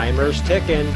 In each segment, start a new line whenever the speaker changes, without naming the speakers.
Timer's ticking.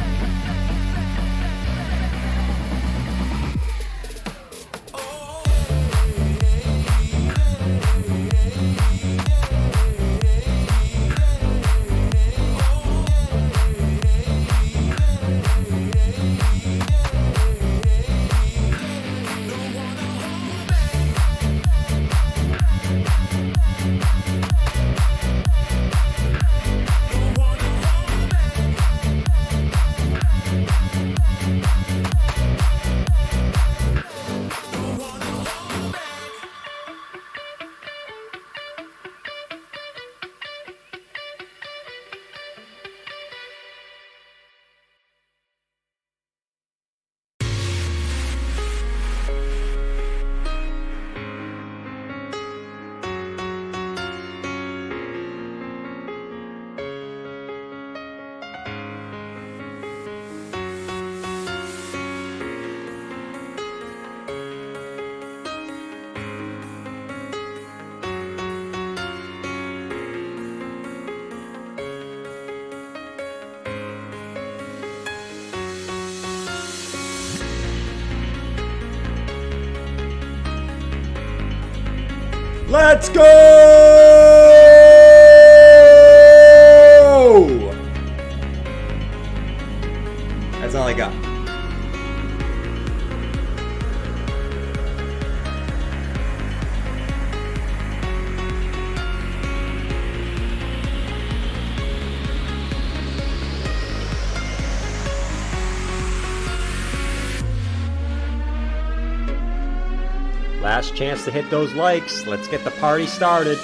Let's go! That's all I got. Last chance to hit those likes. Let's get the party started.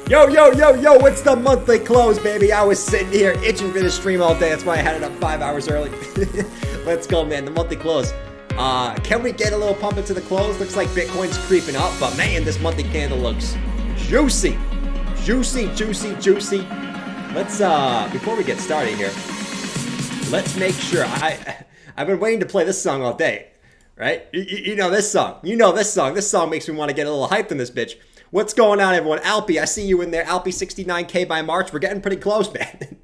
Yo, yo, yo, yo, it's the monthly close, baby. I was sitting here itching for the stream all day. That's why I had it up 5 hours early. Let's go, man. The monthly close. Can we get a little pump into the close? Looks like Bitcoin's creeping up, but man, this monthly candle looks juicy. Juicy, juicy, juicy. Let's, before we get started here, let's make sure. I've been waiting to play this song all day, right? You know this song. You know this song. This song makes me want to get a little hyped in this bitch. What's going on, everyone? Alpy, I see you in there. Alpy 69K by March. We're getting pretty close, man.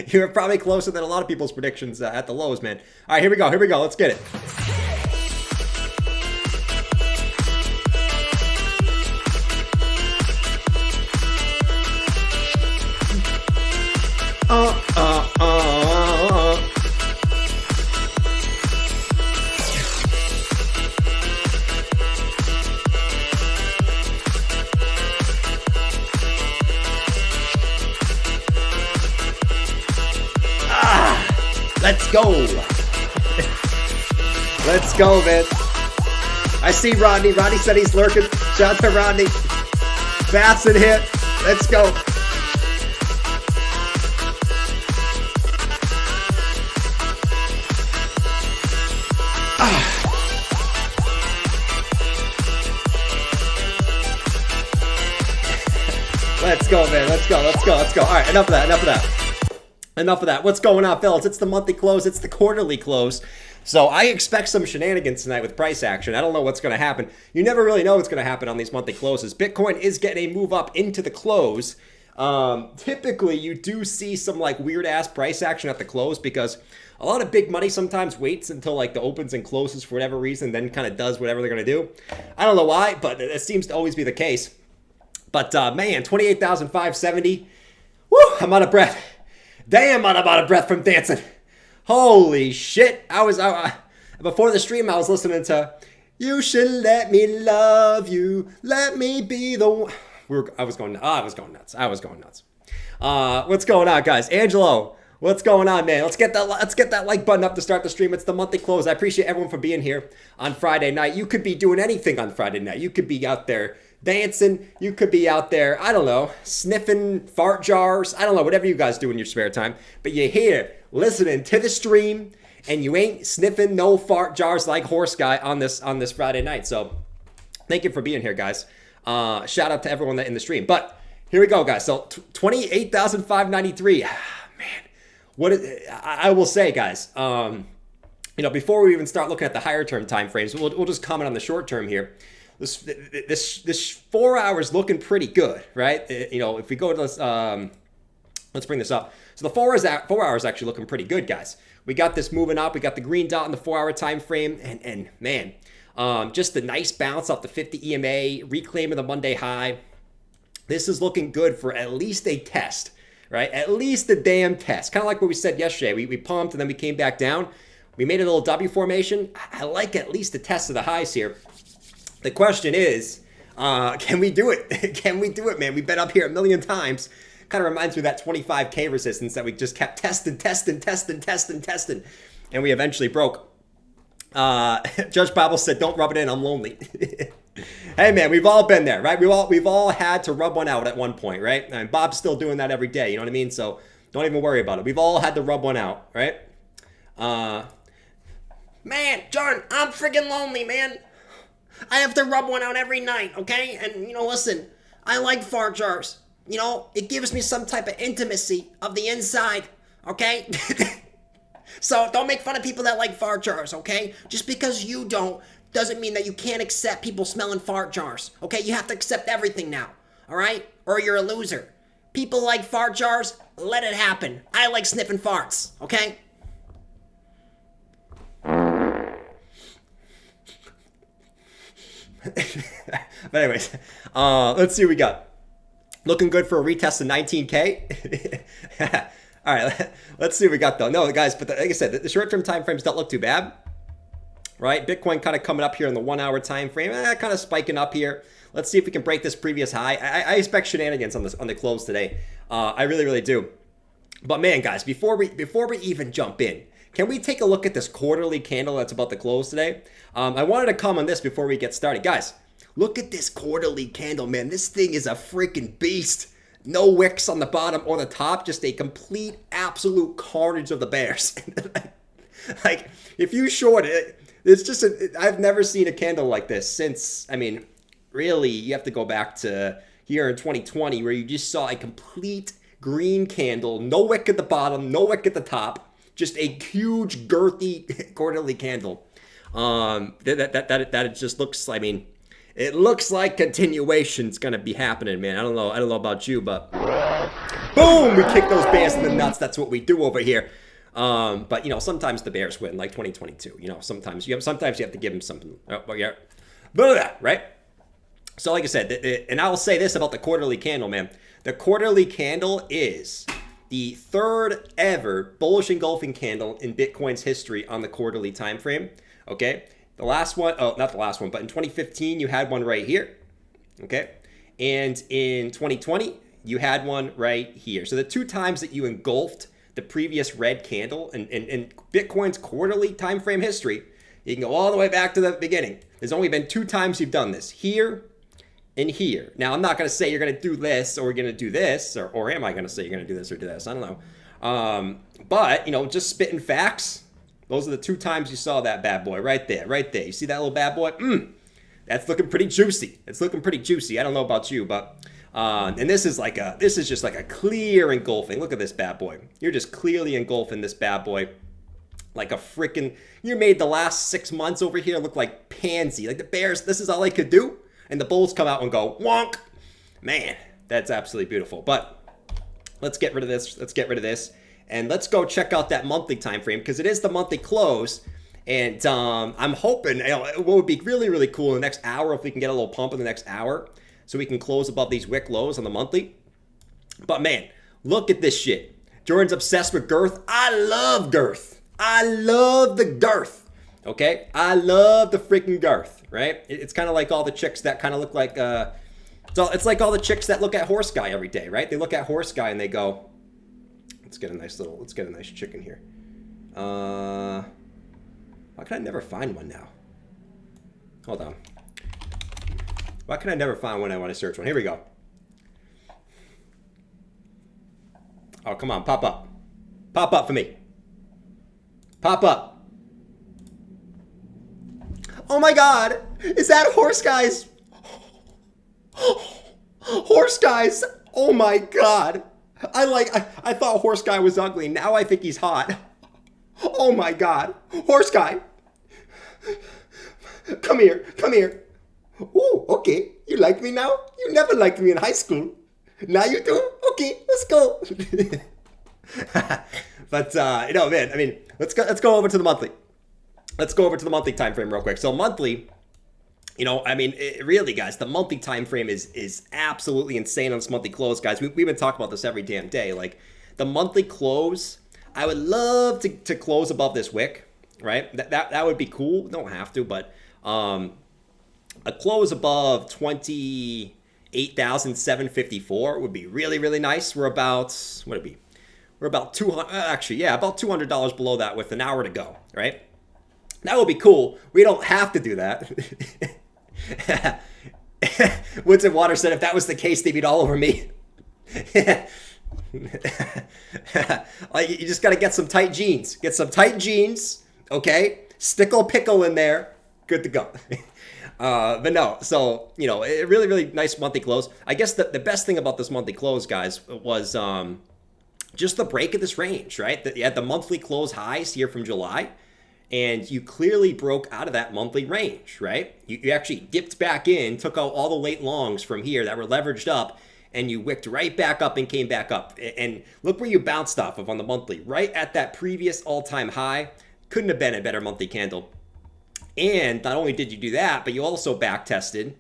You're probably closer than a lot of people's predictions at the lows, man. All right, here we go. Here we go. Let's get it. Let's go. Let's go, man. I see Rodney. Rodney said he's lurking. Shout out to Rodney. Bats in hit. Let's go. Let's go, man. Let's go. Let's go. Let's go. All right, enough of that. Enough of that. Enough of that. What's going on, fellas? It's the monthly close. It's the quarterly close. So I expect some shenanigans tonight with price action. I don't know what's going to happen. You never really know what's going to happen on these monthly closes. Bitcoin is getting a move up into the close. Typically, you do see some like weird ass price action at the close because a lot of big money sometimes waits until like the opens and closes for whatever reason, then kind of does whatever they're going to do. I don't know why, but it seems to always be the case. But man, 28,570. Woo, I'm out of breath. Damn, I'm out of breath from dancing. Holy shit. Before the stream, I was listening to You Should Let Me Love You. Let Me Be the One. I was going nuts. What's going on, guys? Angelo, What's going on, man? Let's get that like button up to start the stream. It's the monthly close. I appreciate everyone for being here on Friday night. You could be doing anything on Friday night. You could be out there dancing. You could be out there, I don't know, sniffing fart jars. I don't know, whatever you guys do in your spare time. But you're here listening to the stream, and you ain't sniffing no fart jars like Horse Guy on this Friday night. So thank you for being here, guys. Shout out to everyone that in the stream. But here we go, guys. So 28,593. Man, I will say, guys. Before we even start looking at the higher term time frames, we'll just comment on the short term here. This 4 hours looking pretty good, right? If we go to this, let's bring this up. So the 4 hours actually looking pretty good, guys. We got this moving up. We got the green dot in the 4 hour time frame, and man, just a nice bounce off the 50 EMA, reclaiming the Monday high. This is looking good for at least a test, right? At least a damn test. Kind of like what we said yesterday. We pumped and then we came back down. We made a little W formation. I like at least a test of the highs here. The question is, can we do it? Can we do it, man? We've been up here a million times. Kind of reminds me of that 25K resistance that we just kept testing. And we eventually broke. Judge Bible said, don't rub it in, I'm lonely. Hey, man, we've all been there, right? We've all had to rub one out at one point, right? And Bob's still doing that every day, you know what I mean? So don't even worry about it. We've all had to rub one out, right? Man, Jordan, I'm freaking lonely, man. I have to rub one out every night, okay? And, listen, I like fart jars. It gives me some type of intimacy of the inside, okay? So don't make fun of people that like fart jars, okay? Just because you don't doesn't mean that you can't accept people smelling fart jars, okay? You have to accept everything now, all right? Or you're a loser. People like fart jars, let it happen. I like sniffing farts, okay? But anyways, let's see what we got. Looking good for a retest of 19K. All right, let's see what we got though. No, guys, but like I said, the short-term time frames don't look too bad, right? Bitcoin kind of coming up here in the 1 hour time frame, kind of spiking up here. Let's see if we can break this previous high. I expect shenanigans on the close today. I really, really do. But man, guys, before we even jump in, can we take a look at this quarterly candle that's about to close today? I wanted to comment on this before we get started. Guys, look at this quarterly candle, man. This thing is a freaking beast. No wicks on the bottom or the top. Just a complete, absolute carnage of the bears. Like, if you short it, it's just, I've never seen a candle like this since, really, you have to go back to here in 2020 where you just saw a complete green candle. No wick at the bottom, no wick at the top. Just a huge, girthy quarterly candle. That it just looks, it looks like continuation's gonna be happening, man. I don't know about you, but boom, we kick those bears in the nuts. That's what we do over here. But sometimes the bears win, like 2022. Sometimes you have to give them something. Right? So, like I said, and I will say this about the quarterly candle, man. The quarterly candle is the third ever bullish engulfing candle in Bitcoin's history on the quarterly time frame. Okay. The last one, not the last one, but in 2015, you had one right here, okay? And in 2020, you had one right here. So the 2 times that you engulfed the previous red candle in Bitcoin's quarterly time frame history, you can go all the way back to the beginning. There's only been 2 times you've done this, here and here. Now, I'm not going to say you're going to do this or you're going to do this, or am I going to say you're going to do this or do this? I don't know. But, just spitting facts. Those are the 2 times you saw that bad boy right there. You see that little bad boy? That's looking pretty juicy. It's looking pretty juicy. I don't know about you, but and this is just like a clear engulfing. Look at this bad boy. You're just clearly engulfing this bad boy like a freaking. You made the last 6 months over here look like pansy. Like the bears. This is all they could do, and the bulls come out and go wonk. Man, that's absolutely beautiful. But let's get rid of this. And let's go check out that monthly time frame because it is the monthly close. And I'm hoping what would be really, really cool in the next hour if we can get a little pump in the next hour so we can close above these wick lows on the monthly. But man, look at this shit. Jordan's obsessed with girth. I love girth. I love the girth. Okay? I love the freaking girth, right? It's kind of like all the chicks that kind of look like, it's like all the chicks that look at Horse Guy every day, right? They look at Horse Guy and they go, Let's get a nice chicken here. Why can I never find one now? Hold on. Why can I never find one when I search one? Here we go. Oh, come on, pop up. Pop up for me. Pop up. Oh my God, is that horse guys? Horse guys, oh my God. I thought horse guy was ugly, now I think he's hot. Oh my God, horse guy. Come here, come here. Ooh, okay, you like me now? You never liked me in high school. Now you do? Okay, let's go. But, man, I mean, let's go over to the monthly. Let's go over to the monthly time frame real quick. So monthly, really, guys, the monthly time frame is absolutely insane on this monthly close, guys. We've been talking about this every damn day. Like, the monthly close, I would love to close above this wick, right? That would be cool. Don't have to, but a close above 28,754 would be really, really nice. We're about, what would it be? We're about about $200 below that with an hour to go, right? That would be cool. We don't have to do that. Woods and Water said if that was the case, they'd be all over me. Like, you just got to get some tight jeans. Get some tight jeans, okay? Stickle pickle in there. Good to go. But no, so, a really, really nice monthly close. I guess the best thing about this monthly close, guys, was just the break of this range, right? You had the monthly close highs here from July, and you clearly broke out of that monthly range, right? You actually dipped back in, took out all the late longs from here that were leveraged up, and you wicked right back up and came back up. And look where you bounced off of on the monthly, right at that previous all-time high. Couldn't have been a better monthly candle. And not only did you do that, but you also back-tested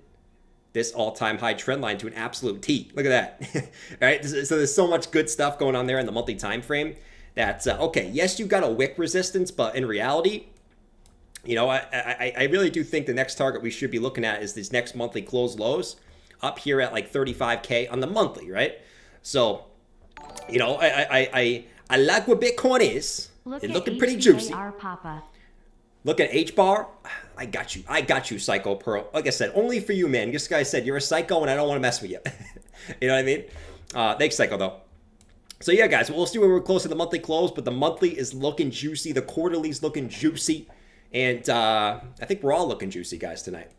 this all-time high trend line to an absolute T. Look at that. All right, so there's so much good stuff going on there in the monthly time frame. That's okay. Yes, you got a wick resistance, but in reality, I really do think the next target we should be looking at is these next monthly close lows up here at like 35K on the monthly, right? So, I like what Bitcoin is. It's looking pretty juicy.
Papa.
Look at H-bar. I got you, Psycho Pearl. Like I said, only for you, man. This guy said you're a psycho and I don't want to mess with you. You know what I mean? Thanks, Psycho, though. So yeah, guys, we'll see when we're close to the monthly close, but the monthly is looking juicy. The quarterly's looking juicy. And I think we're all looking juicy, guys, tonight.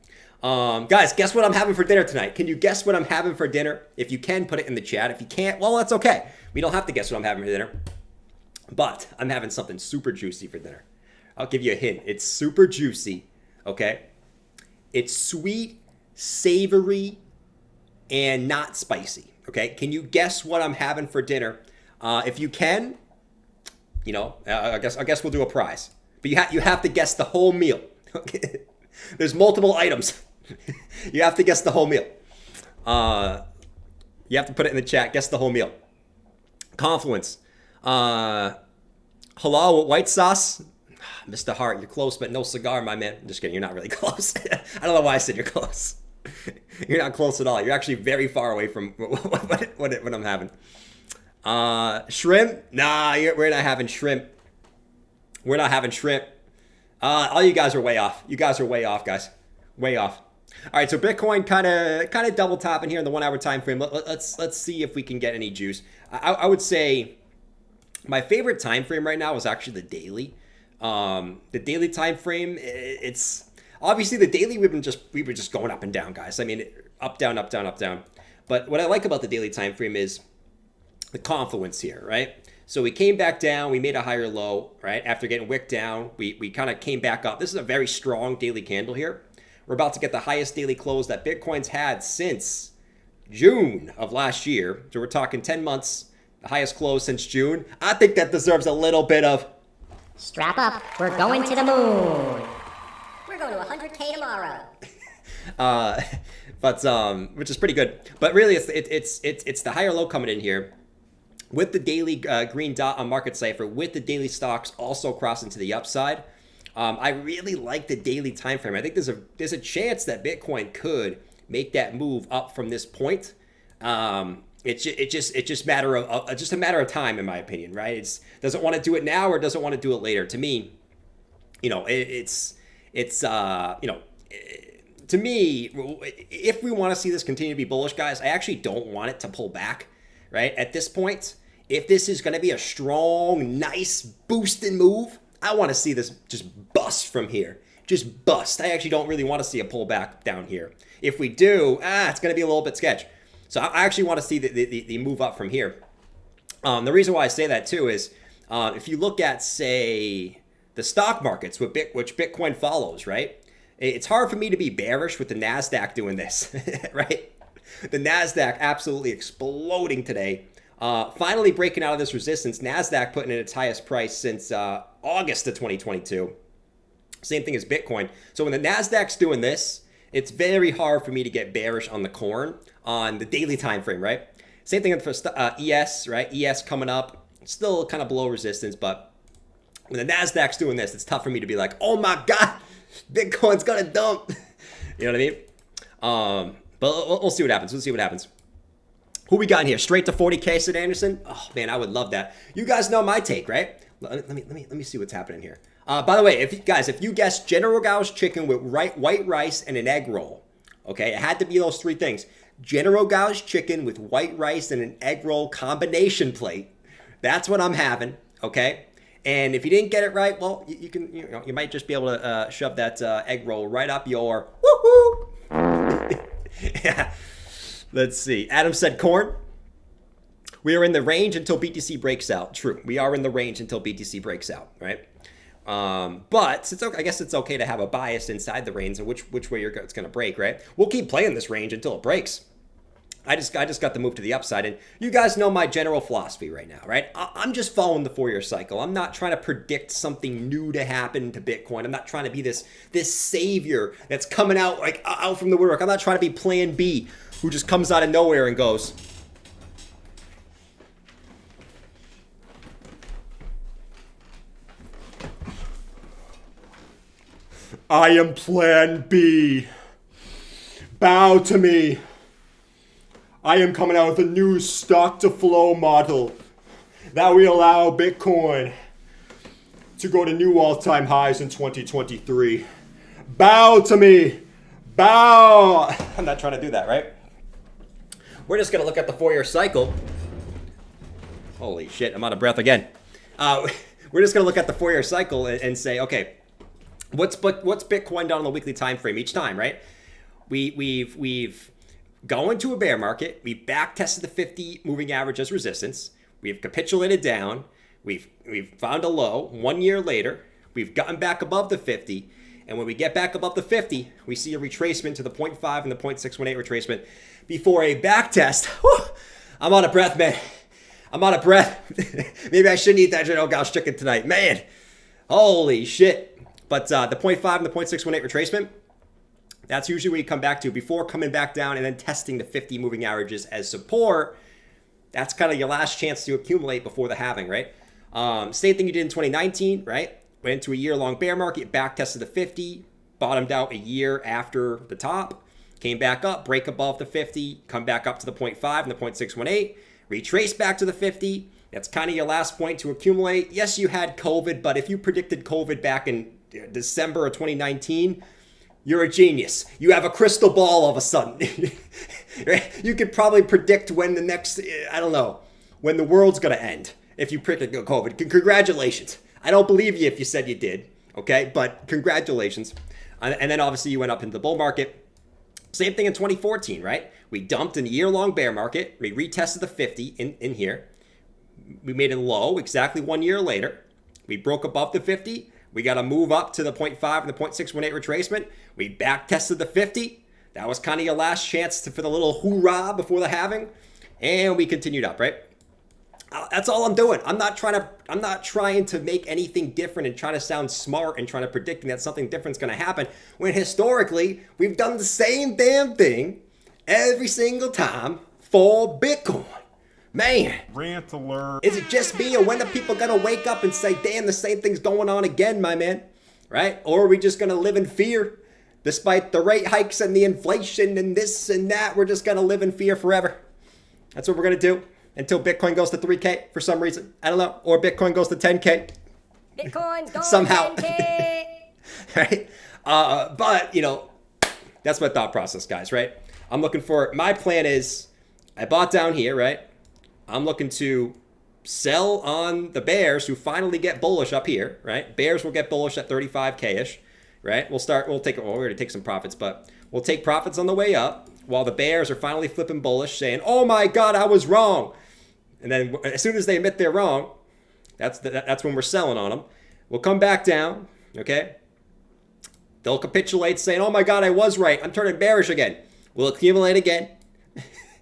Guys, guess what I'm having for dinner tonight? Can you guess what I'm having for dinner? If you can, put it in the chat. If you can't, well, that's okay. We don't have to guess what I'm having for dinner. But I'm having something super juicy for dinner. I'll give you a hint. It's super juicy, okay? It's sweet, savory, and not spicy, okay? Can you guess what I'm having for dinner? If you can, I guess we'll do a prize. But you have to guess the whole meal. Okay? There's multiple items. You have to guess the whole meal. You have to put it in the chat. Guess the whole meal. Confluence. Halal with white sauce. Mr. Hart, you're close, but no cigar, my man. I'm just kidding. You're not really close. I don't know why I said you're close. You're not close at all. You're actually very far away from what I'm having. Shrimp? Nah, we're not having shrimp. We're not having shrimp. All you guys are way off. You guys are way off, guys. Way off. All right, so Bitcoin kind of double topping here in the 1 hour time frame. Let's see if we can get any juice. I would say my favorite time frame right now is actually the daily. The daily time frame, it's obviously the daily we were just going up and down, guys. I mean, up, down, up, down, up, down. But what I like about the daily time frame is the confluence here, right? So we came back down, we made a higher low, right? After getting wicked down, we kind of came back up. This is a very strong daily candle here. We're about to get the highest daily close that Bitcoin's had since June of last year. So we're talking 10 months, the highest close since June. I think that deserves a little bit of
strap up, we're going to the moon.
We're going to 100K tomorrow.
Which is pretty good. But really, it's the higher low coming in here with the daily green dot on Market Cipher, with the daily stocks also crossing to the upside. I really like the daily time frame. I think there's a chance that Bitcoin could make that move up from this point. It's just a matter of time, in my opinion, right? It's doesn't want to do it now or doesn't want to do it later. To me, you know, to me, if we want to see this continue to be bullish, guys, I actually don't want it to pull back, right? At this point, if this is going to be a strong, nice boosting move, I want to see this just bust from here. Just bust. I actually don't really want to see a pullback down here. If we do, it's going to be a little bit sketch. So I actually want to see the move up from here. The reason why I say that too is if you look at, say, the stock markets, which Bitcoin follows, right? It's hard for me to be bearish with the NASDAQ doing this, right? The NASDAQ absolutely exploding today. Finally breaking out of this resistance. NASDAQ putting in its highest price since August of 2022. Same thing as Bitcoin. So when the NASDAQ's doing this, it's very hard for me to get bearish on the corn on the daily time frame, right? Same thing for ES, right? ES coming up, still kind of below resistance, but when the NASDAQ's doing this, it's tough for me to be like, oh my God, Bitcoin's gonna dump. You know what I mean? But we'll see what happens. We'll see what happens. Who we got in here? Straight to 40K, Sid Anderson? Oh man, I would love that. You guys know my take, right? Let me see what's happening here. By the way, if you guessed General Gao's chicken with white rice and an egg roll, okay, it had to be those three things. General Gao's chicken with white rice and an egg roll combination plate. That's what I'm having, okay? And if you didn't get it right, well, you might just be able to shove that egg roll right up your woo-hoo. Yeah. Let's see. Adam said corn. We are in the range until BTC breaks out. True. We are in the range until BTC breaks out, right? But it's okay. I guess it's okay to have a bias inside the range and which way it's going to break, right? We'll keep playing this range until it breaks. I just got the move to the upside, and you guys know my general philosophy right now, right? I'm just following the 4-year cycle. I'm not trying to predict something new to happen to Bitcoin. I'm not trying to be this savior that's coming out like out from the woodwork. I'm not trying to be Plan B, who just comes out of nowhere and goes, I am Plan B. Bow to me. I am coming out with a new stock to flow model that will allow Bitcoin to go to new all-time highs in 2023. Bow to me. Bow. I'm not trying to do that, right? We're just going to look at the 4-year cycle. Holy shit, I'm out of breath again. We're just going to look at the 4-year cycle and say, okay, what's Bitcoin done on the weekly time frame each time, right? We've gone into a bear market. We back tested the 50 moving average as resistance. We've capitulated down. We've found a low. 1 year later, we've gotten back above the 50. And when we get back above the 50, we see a retracement to the 0.5 and the 0.618 retracement before a back test. Whew, I'm out of breath, man. I'm out of breath. Maybe I shouldn't eat that General Gao's chicken tonight. Man, holy shit. But the 0.5 and the 0.618 retracement, that's usually where you come back to before coming back down and then testing the 50 moving averages as support. That's kind of your last chance to accumulate before the halving, right? Same thing you did in 2019, right? Went into a year-long bear market, back tested the 50, bottomed out a year after the top, came back up, break above the 50, come back up to the 0.5 and the 0.618, retrace back to the 50. That's kind of your last point to accumulate. Yes, you had COVID, but if you predicted COVID back in December of 2019, you're a genius. You have a crystal ball all of a sudden. Right? You could probably predict when the next, I don't know, when the world's going to end if you predicted COVID. Congratulations. I don't believe you if you said you did, okay? But congratulations. And then obviously you went up into the bull market. Same thing in 2014, right? We dumped in a year-long bear market. We retested the 50 in here. We made it low exactly 1 year later. We broke above the 50. We got to move up to the 0.5 and the 0.618 retracement. We back tested the 50. That was kind of your last chance for the little hoorah before the halving. And we continued up, right? That's all I'm doing. I'm not trying to make anything different and trying to sound smart and trying to predicting that something different's going to happen when historically we've done the same damn thing every single time for Bitcoin. Man,
Rant alert.
is it just me, or when are people gonna wake up and say, damn, the same thing's going on again, my man? Right? Or are we just gonna live in fear? Despite the rate hikes and the inflation and this and that, we're just gonna live in fear forever. That's what we're going to do until Bitcoin goes to 3K for some reason. I don't know. Or Bitcoin goes to 10K.
Bitcoin's going
Somehow.
10K.
Right? But, you know, that's my thought process, guys, right? I'm looking for, my plan is, I bought down here, right? I'm looking to sell on the bears who finally get bullish up here, right? Bears will get bullish at 35K-ish, right? We're going to take some profits, but we'll take profits on the way up while the bears are finally flipping bullish, saying, oh my God, I was wrong. And then as soon as they admit they're wrong, that's when we're selling on them. We'll come back down, okay? They'll capitulate saying, oh my God, I was right. I'm turning bearish again. We'll accumulate again,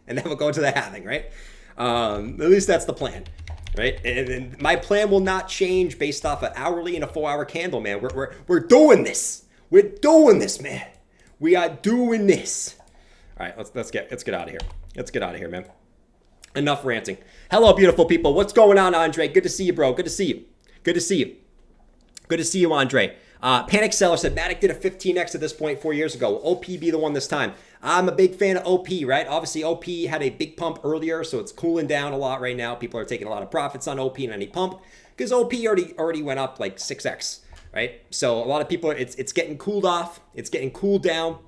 and then we'll go into the halving, right? At least that's the plan, right? And my plan will not change based off an hourly and a 4-hour candle, man. We're doing this. We're doing this, man. We are doing this. All right, let's get out of here. Let's get out of here, man. Enough ranting. Hello, beautiful people. What's going on, Andre? Good to see you, bro. Good to see you. Good to see you. Good to see you, Andre. Panic Seller said Matic did a 15x at this point 4 years ago. OP be the one this time. I'm a big fan of OP, right? Obviously, OP had a big pump earlier, so it's cooling down a lot right now. People are taking a lot of profits on OP and any pump because OP already went up like 6x, right? So a lot of people, it's getting cooled off. It's getting cooled down.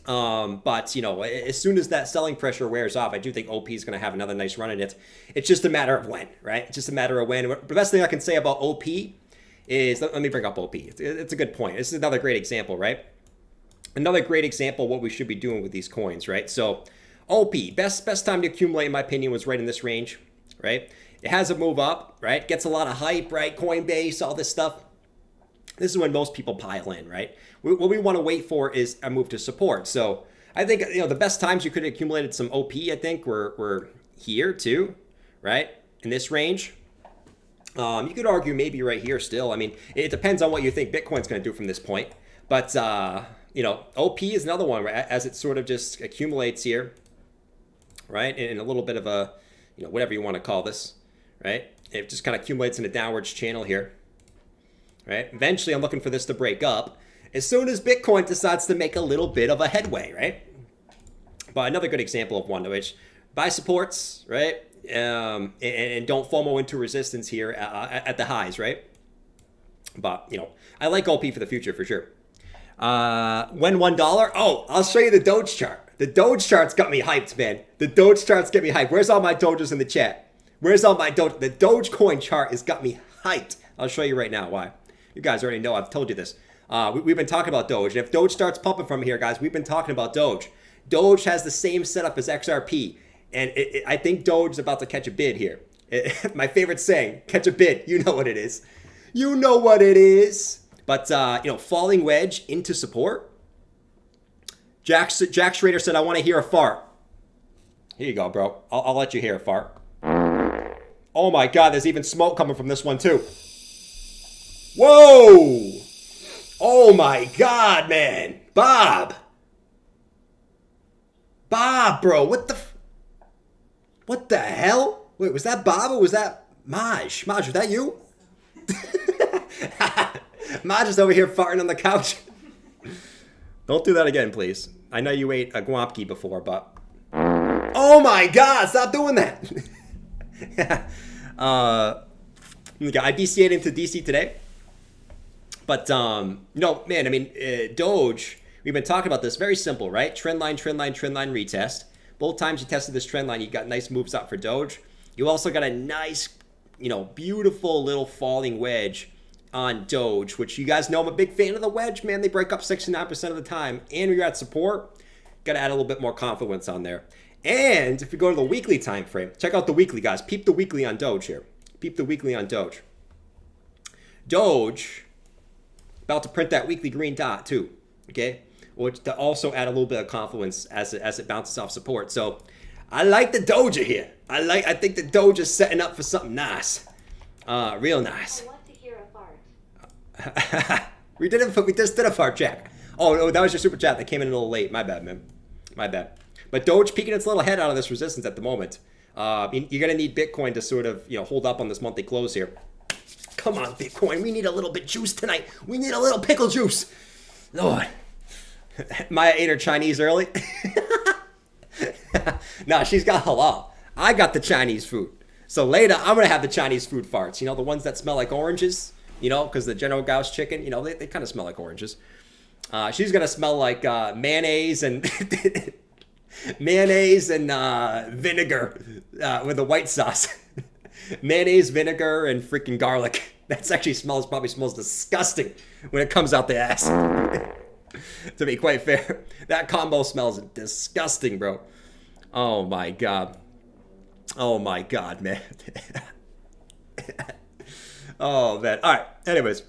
But, you know, as soon as that selling pressure wears off, I do think OP is going to have another nice run in it. It's just a matter of when, right? It's just a matter of when. The best thing I can say about OP is, let me bring up OP. It's a good point. This is another great example, right? Another great example of what we should be doing with these coins, right? So OP, best time to accumulate, in my opinion, was right in this range, right? It has a move up, right? Gets a lot of hype, right? Coinbase, all this stuff. This is when most people pile in, right? What we want to wait for is a move to support. So I think, you know, the best times you could have accumulated some OP, I think, were here too, right? In this range. You could argue maybe right here still. I mean, it depends on what you think Bitcoin's going to do from this point. But, you know, OP is another one, right? As it sort of just accumulates here, right? In a little bit of a, you know, whatever you want to call this, right? It just kind of accumulates in a downwards channel here, right? Eventually, I'm looking for this to break up as soon as Bitcoin decides to make a little bit of a headway, right? But another good example of one, which buy supports, right? And don't FOMO into resistance here at the highs, right? But, you know, I like OP for the future for sure. When $1? Oh, I'll show you the Doge chart. The Doge chart's got me hyped, man. The Doge chart's get me hyped. Where's all my Doges in the chat? Where's all my Doge? The Dogecoin chart has got me hyped. I'll show you right now why. You guys already know. I've told you this. We've been talking about Doge. And if Doge starts pumping from here, guys, we've been talking about Doge. Doge has the same setup as XRP. And I think Doge is about to catch a bid here. My favorite saying, catch a bid. You know what it is. You know what it is. But, you know, falling wedge into support. Jack Schrader said, I want to hear a fart. Here you go, bro. I'll let you hear a fart. Oh, my God. There's even smoke coming from this one, too. Whoa. Oh, my God, man. Bob, bro. What the hell? Wait, was that Bob or was that Maj? Maj, was that you? Maj is over here farting on the couch. Don't do that again, please. I know you ate a Guamki before, but... Oh my God, stop doing that. I DCA'd into DC today. But, you know, man, I mean, Doge, we've been talking about this. Very simple, right? Trend line, retest. Both times you tested this trend line, you got nice moves up for Doge. You also got a nice, you know, beautiful little falling wedge on Doge, which you guys know I'm a big fan of the wedge, man. They break up 69% of the time. And when you're at support, got to add a little bit more confidence on there. And if you go to the weekly time frame, check out the weekly, guys. Peep the weekly on Doge here. Peep the weekly on Doge. Doge, about to print that weekly green dot too, okay? Which to also add a little bit of confidence as it bounces off support. So I like the Doja here. I think the Doge is setting up for something nice. Real nice.
I want to hear a fart.
we just did a fart, Jack. Oh, no, that was your super chat that came in a little late. My bad, man. My bad. But Doge peeking its little head out of this resistance at the moment. You're going to need Bitcoin to sort of, you know, hold up on this monthly close here. Come on, Bitcoin. We need a little bit juice tonight. We need a little pickle juice. Lord. Maya ate her Chinese early. No, she's got halal. I got the Chinese food. So later, I'm going to have the Chinese food farts. You know, the ones that smell like oranges, you know, because the General Gauss chicken, you know, they kind of smell like oranges. She's going to smell like mayonnaise and mayonnaise and vinegar with the white sauce. Mayonnaise, vinegar, and freaking garlic. That's actually probably smells disgusting when it comes out the ass. To be quite fair, that combo smells disgusting, bro. Oh my god. Oh my god, man. Oh man. All right. Anyways,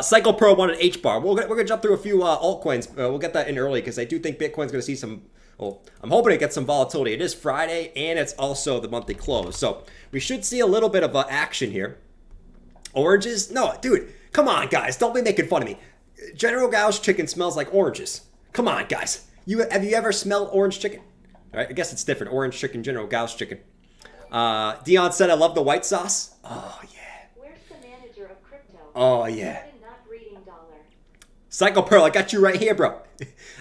Cycle Pro wanted H bar. We're gonna jump through a few altcoins. We'll get that in early because I do think Bitcoin's gonna see some. Well, I'm hoping it gets some volatility. It is Friday and it's also the monthly close, so we should see a little bit of action here. Oranges? No, dude. Come on, guys. Don't be making fun of me. General Gauss chicken smells like oranges. Come on, guys. Have you ever smelled orange chicken? All right, I guess it's different. Orange chicken, General Gauss chicken. Dion said, I love the white sauce. Oh, yeah.
Where's the manager of crypto?
Oh, yeah.
Not reading dollar.
Psycho Pearl, I got you right here, bro.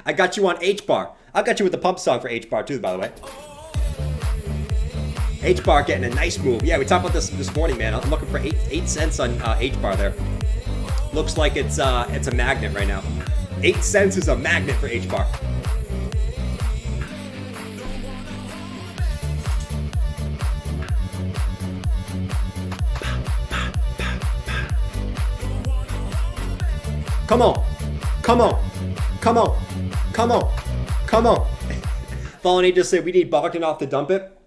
I got you on H-Bar. I got you with the pump song for H-Bar, too, by the way. H-Bar getting a nice move. Yeah, we talked about this morning, man. I'm looking for 8 cents on H-Bar there. Looks like it's a magnet right now. 8 cents is a magnet for H-Bar. Come on. Come on. Come on. Come on. Come on. Felony just said we need Bogdan to dump it.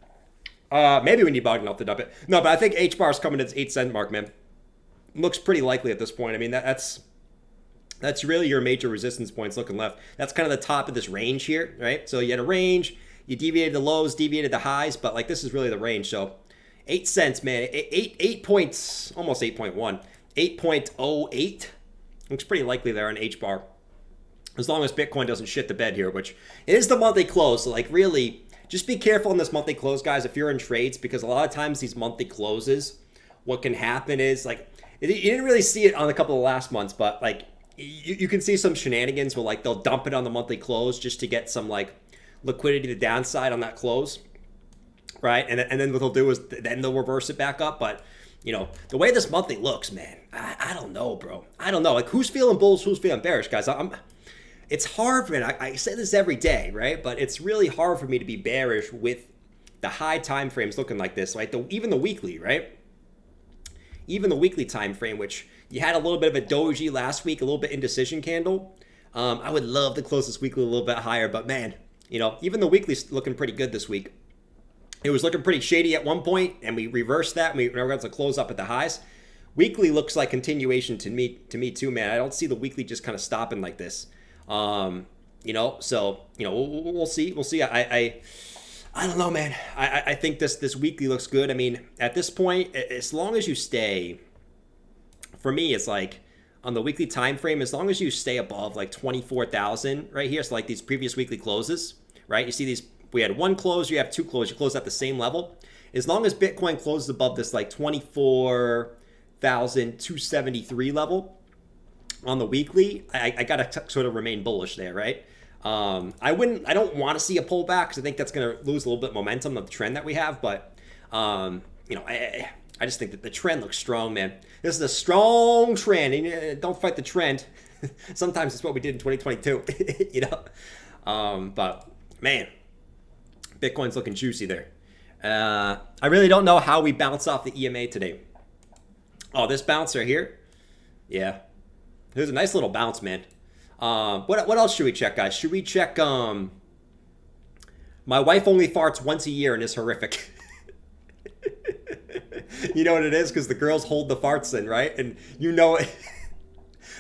Maybe we need Bogdan to dump it. No, but I think H-Bar's coming to its 8 cent mark, man. Looks pretty likely at this point. I mean, that's really your major resistance points looking left. That's kind of the top of this range here, right? So you had a range, you deviated the lows, deviated the highs, but like this is really the range. So 8 cents, man. 8 points, almost 8.1. 8.08. Looks pretty likely there on H-Bar. As long as Bitcoin doesn't shit the bed here, which it is the monthly close. So like really, just be careful in this monthly close, guys, if you're in trades, because a lot of times these monthly closes, what can happen is like, you didn't really see it on a couple of last months, but like you can see some shenanigans where like they'll dump it on the monthly close just to get some like liquidity to downside on that close, right? And then what they'll do is then they'll reverse it back up. But you know the way this monthly looks, man, I don't know, bro. I don't know. Like who's feeling bullish, who's feeling bearish, guys? It's hard for me. I say this every day, right? But it's really hard for me to be bearish with the high time frames looking like this, like even the weekly, right? Even the weekly time frame, which you had a little bit of a doji last week, a little bit indecision candle. I would love to close this weekly a little bit higher, but man, you know, even the weekly's looking pretty good this week. It was looking pretty shady at one point, and we reversed that, and we were able to close up at the highs. Weekly looks like continuation to me too, man. I don't see the weekly just kind of stopping like this. You know, so you know, we'll see. We'll see. I don't know, man. I think this weekly looks good. I mean, at this point, as long as you stay, for me, it's like on the weekly time frame, as long as you stay above like 24,000 right here, so like these previous weekly closes, right? You see these, we had one close, you have two close, you close at the same level. As long as Bitcoin closes above this like 24,273 level on the weekly, I gotta sort of remain bullish there, right? I don't want to see a pullback because I think that's going to lose a little bit of momentum of the trend that we have. But, you know, I just think that the trend looks strong, man. This is a strong trend. And don't fight the trend. Sometimes it's what we did in 2022, you know. But, man, Bitcoin's looking juicy there. I really don't know how we bounce off the EMA today. Oh, this bounce right here? Yeah. It was a nice little bounce, man. What else should we check, guys? Should we check, my wife only farts once a year and is horrific. You know what it is? Because the girls hold the farts in, right? And you know it.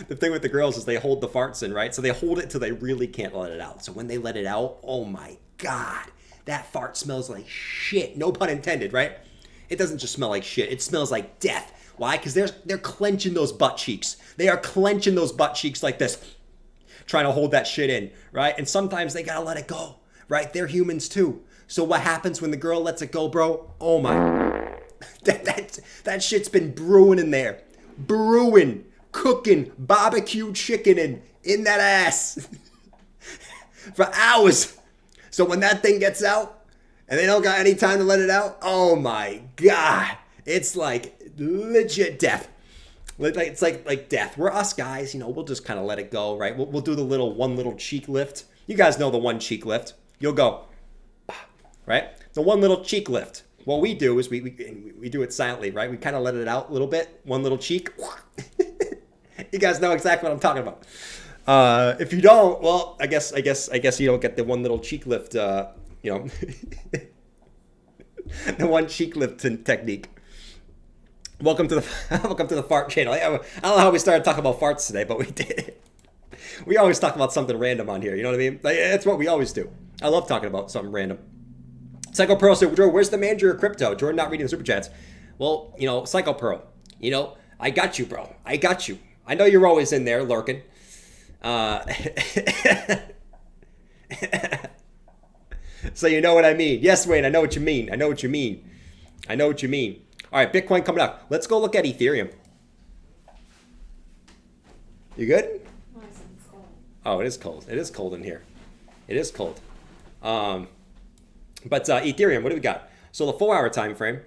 The thing with the girls is they hold the farts in, right? So they hold it till they really can't let it out. So when they let it out, oh my God, that fart smells like shit. No pun intended, right? It doesn't just smell like shit. It smells like death. Why? Because they're clenching those butt cheeks. They are clenching those butt cheeks like this, trying to hold that shit in, right? And sometimes they gotta let it go, right? They're humans too. So what happens when the girl lets it go, bro? Oh my, that shit's been brewing in there. Brewing, cooking, barbecue chicken in that ass for hours. So when that thing gets out, And they don't got any time to let it out? Oh my God. It's like legit death. It's like death. We're us guys, you know, we'll just kind of let it go, right? We'll do the one little cheek lift. You guys know the one cheek lift. You'll go, right? The one little cheek lift. What we do is we do it silently, right? We kind of let it out a little bit. One little cheek. You guys know exactly what I'm talking about. If you don't, well, I guess you don't get the one little cheek lift, you know, the one cheek lift technique. Welcome to the fart channel. I don't know how we started talking about farts today, but we did. We always talk about something random on here. You know what I mean? Like, that's what we always do. I love talking about something random. Psycho Pearl said, Jordan, where's the manager of crypto? Jordan not reading the super chats. Well, you know, Psycho Pearl, you know, I got you, bro. I got you. I know you're always in there lurking. So you know what I mean. Yes, Wayne, I know what you mean. I know what you mean. I know what you mean. All right, Bitcoin coming up. Let's go look at Ethereum. You good? Oh, it is cold. It is cold in here. It is cold. But Ethereum, what do we got? So the 4-hour time frame.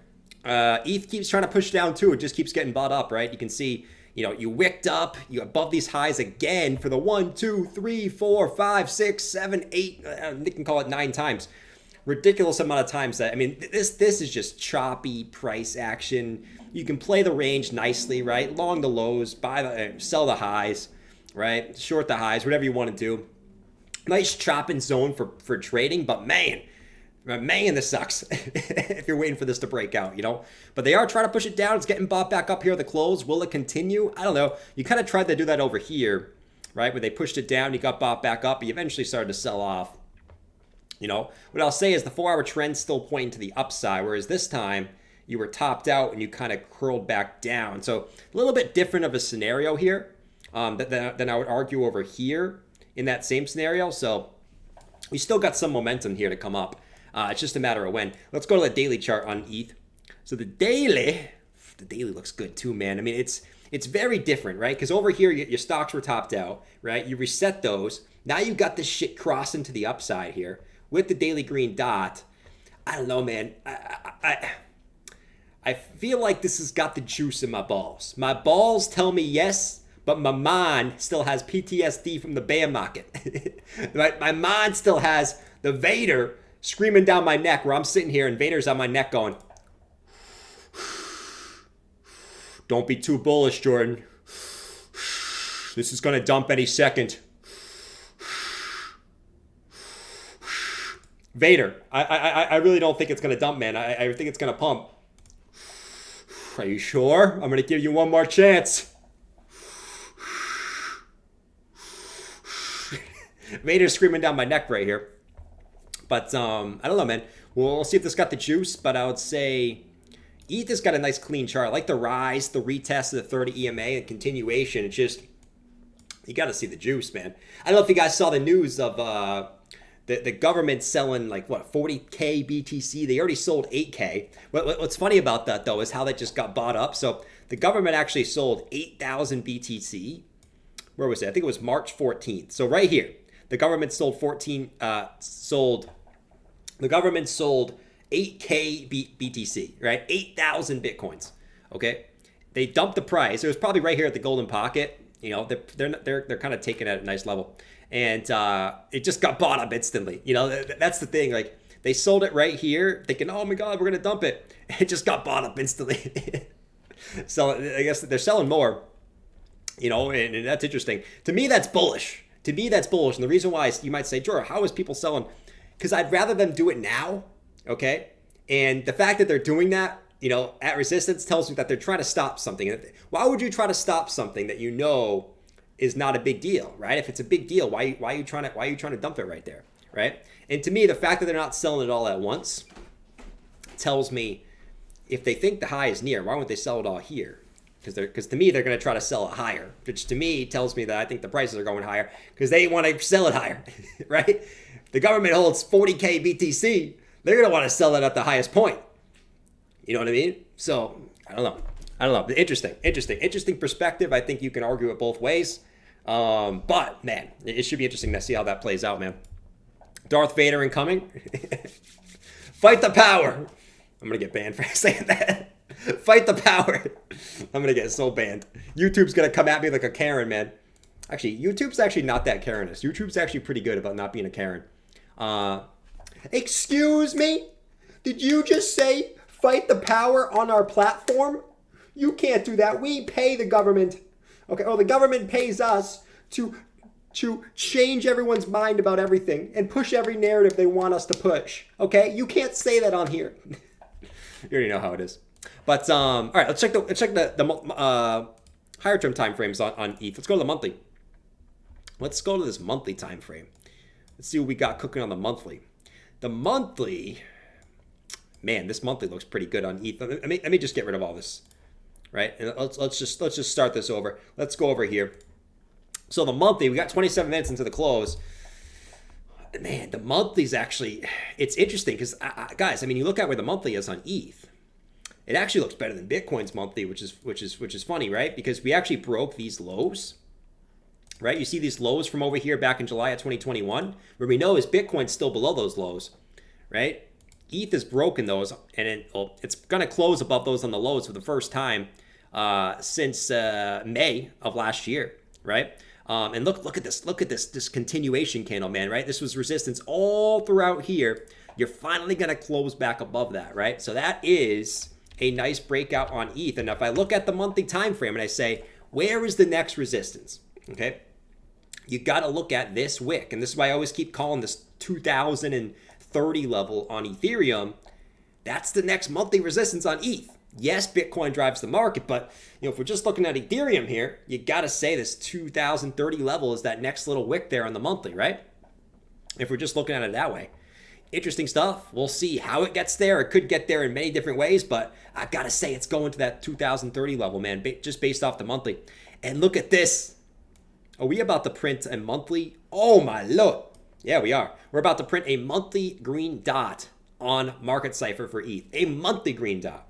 ETH keeps trying to push down too. It just keeps getting bought up, right? You can see, you know, you wicked up, you above these highs again for the 1, 2, 3, 4, 5, 6, 7, 8. Nick can call it 9 times. Ridiculous amount of times that, I mean, this is just choppy price action. You can play the range nicely, right? Long the lows, sell the highs, right? Short the highs, whatever you want to do. Nice chopping zone for trading, but man, this sucks if you're waiting for this to break out, you know? But they are trying to push it down. It's getting bought back up here at the close. Will it continue? I don't know. You kind of tried to do that over here, right? Where they pushed it down, you got bought back up, but you eventually started to sell off. You know, what I'll say is the 4-hour trend's still pointing to the upside, whereas this time you were topped out and you kind of curled back down. So a little bit different of a scenario here than I would argue over here in that same scenario. So we still got some momentum here to come up. It's just a matter of when. Let's go to the daily chart on ETH. So the daily looks good too, man. I mean, it's very different, right? Because over here, your stocks were topped out, right? You reset those. Now you got this shit crossing to the upside here with the daily green dot. I don't know, man. I feel like this has got the juice in my balls. My balls tell me yes, but my mind still has PTSD from the bear market. Right? My mind still has the Vader screaming down my neck where I'm sitting here and Vader's on my neck going, don't be too bullish, Jordan. This is going to dump any second. Vader, I really don't think it's going to dump, man. I think it's going to pump. Are you sure? I'm going to give you one more chance. Vader's screaming down my neck right here. But I don't know, man. We'll see if this got the juice, but I would say ETH has got a nice clean chart. I like the rise, the retest of the 30 EMA, and continuation. It's just, you got to see the juice, man. I don't know if you guys saw the news of the government selling like, what, 40K BTC. They already sold 8K. What's funny about that, though, is how that just got bought up. So the government actually sold 8,000 BTC. Where was it? I think it was March 14th. So right here, the government sold the government sold 8K BTC, right? 8,000 Bitcoins, okay? They dumped the price. It was probably right here at the golden pocket. You know, they're kind of taking it at a nice level. And it just got bought up instantly. You know, that's the thing. Like, they sold it right here thinking, oh my God, we're going to dump it. It just got bought up instantly. So I guess they're selling more, you know, and that's interesting. To me, that's bullish. And the reason why you might say, Jordan, how is people selling? Because I'd rather them do it now, okay? And the fact that they're doing that, you know, at resistance tells me that they're trying to stop something. Why would you try to stop something that you know is not a big deal, right? If it's a big deal, why are you trying to dump it right there, right? And to me, the fact that they're not selling it all at once tells me if they think the high is near, why wouldn't they sell it all here? Because to me, they're going to try to sell it higher, which to me tells me that I think the prices are going higher because they want to sell it higher, right? The government holds 40K BTC. They're going to want to sell it at the highest point. You know what I mean? So, I don't know. Interesting perspective. I think you can argue it both ways. But, man, it should be interesting to see how that plays out, man. Darth Vader incoming. Fight the power. I'm going to get banned for saying that. Fight the power. I'm going to get so banned. YouTube's going to come at me like a Karen, man. Actually, YouTube's actually not that Karen-ist. YouTube's actually pretty good about not being a Karen. Excuse me? Did you just say fight the power on our platform? You can't do that. We pay the government. Okay, the government pays us to change everyone's mind about everything and push every narrative they want us to push. Okay? You can't say that on here. You already know how it is. But all right, let's check the higher term time frames on ETH. Let's go to the monthly. Let's go to this monthly time frame. Let's see what we got cooking on the monthly. The monthly, man, this monthly looks pretty good on ETH. Let me just get rid of all this, right? And let's just start this over. Let's go over here. So the monthly, we got 27 minutes into the close. Man, the monthly's actually, it's interesting because guys, I mean, you look at where the monthly is on ETH. It actually looks better than Bitcoin's monthly, which is funny, right? Because we actually broke these lows. Right, you see these lows from over here back in July of 2021, where we know is Bitcoin's still below those lows, right? ETH has broken those, and it's going to close above those on the lows for the first time since May of last year, right? And look at this continuation candle, man, right? This was resistance all throughout here. You're finally going to close back above that, right? So that is a nice breakout on ETH. And if I look at the monthly time frame and I say, where is the next resistance? Okay. You got to look at this wick. And this is why I always keep calling this 2030 level on Ethereum. That's the next monthly resistance on ETH. Yes, Bitcoin drives the market, but if we're just looking at Ethereum here, you got to say this 2030 level is that next little wick there on the monthly, right? If we're just looking at it that way. Interesting stuff. We'll see how it gets there. It could get there in many different ways, but I got to say it's going to that 2030 level, man, just based off the monthly. And look at this. Are we about to print a monthly? Oh my lord. Yeah, we are. We're about to print a monthly green dot on Market Cipher for ETH. A monthly green dot.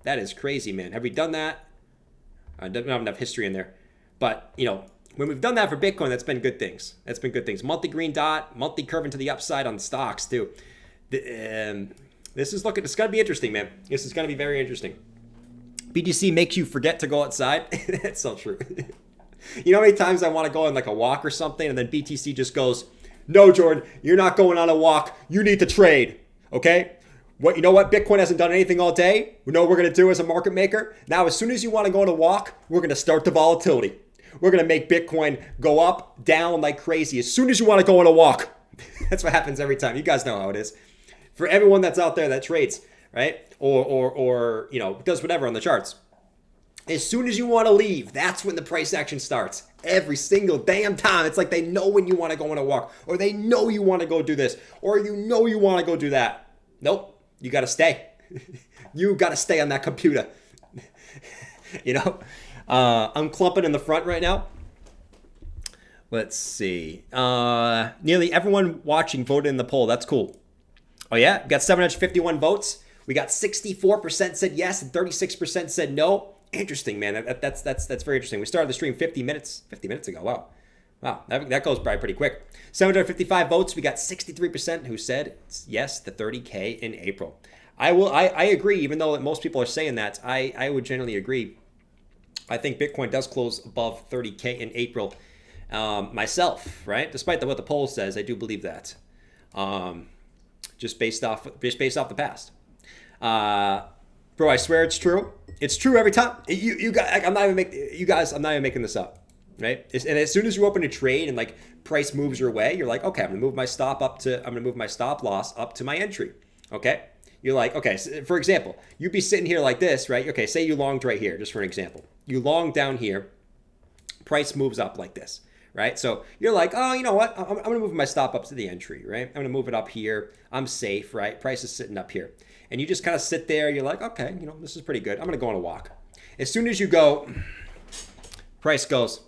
That is crazy, man. Have we done that? I don't have enough history in there. But, when we've done that for Bitcoin, that's been good things. That's been good things. Monthly green dot, monthly curve into the upside on stocks too. It's going to be interesting, man. This is going to be very interesting. BTC makes you forget to go outside. That's so true. You know how many times I want to go on like a walk or something, and then BTC just goes, no, Jordan, you're not going on a walk. You need to trade, okay? You know what? Bitcoin hasn't done anything all day. We know what we're going to do as a market maker. Now, as soon as you want to go on a walk, we're going to start the volatility. We're going to make Bitcoin go up, down like crazy. As soon as you want to go on a walk. That's what happens every time. You guys know how it is. For everyone that's out there that trades, right? Or does whatever on the charts. As soon as you want to leave, that's when the price action starts. Every single damn time. It's like they know when you want to go on a walk, or they know you want to go do this, or you want to go do that. Nope. You got to stay. You got to stay on that computer. I'm clumping in the front right now. Let's see. Nearly everyone watching voted in the poll. That's cool. Oh, yeah? We got 751 votes. We got 64% said yes and 36% said no. Interesting, man. That's very interesting. We started the stream 50 minutes ago. Wow. That goes by pretty quick. 755 votes. We got 63% who said yes to 30K in April. I agree, even though most people are saying that. I would generally agree. I think Bitcoin does close above 30K in April. Myself, right? Despite what the poll says, I do believe that. Just based off the past. Bro, I swear it's true. It's true every time. You guys, I'm not even making this up, right? And as soon as you open a trade and like price moves your way, you're like, okay, I'm gonna move my stop loss up to my entry. Okay, you're like, okay. So for example, you'd be sitting here like this, right? Okay, say you longed right here, just for an example. You long down here, price moves up like this, right? So you're like, oh, you know what? I'm gonna move my stop up to the entry, right? I'm gonna move it up here. I'm safe, right? Price is sitting up here. And you just kind of sit there. You're like, okay, this is pretty good. I'm going to go on a walk. As soon as you go, price goes.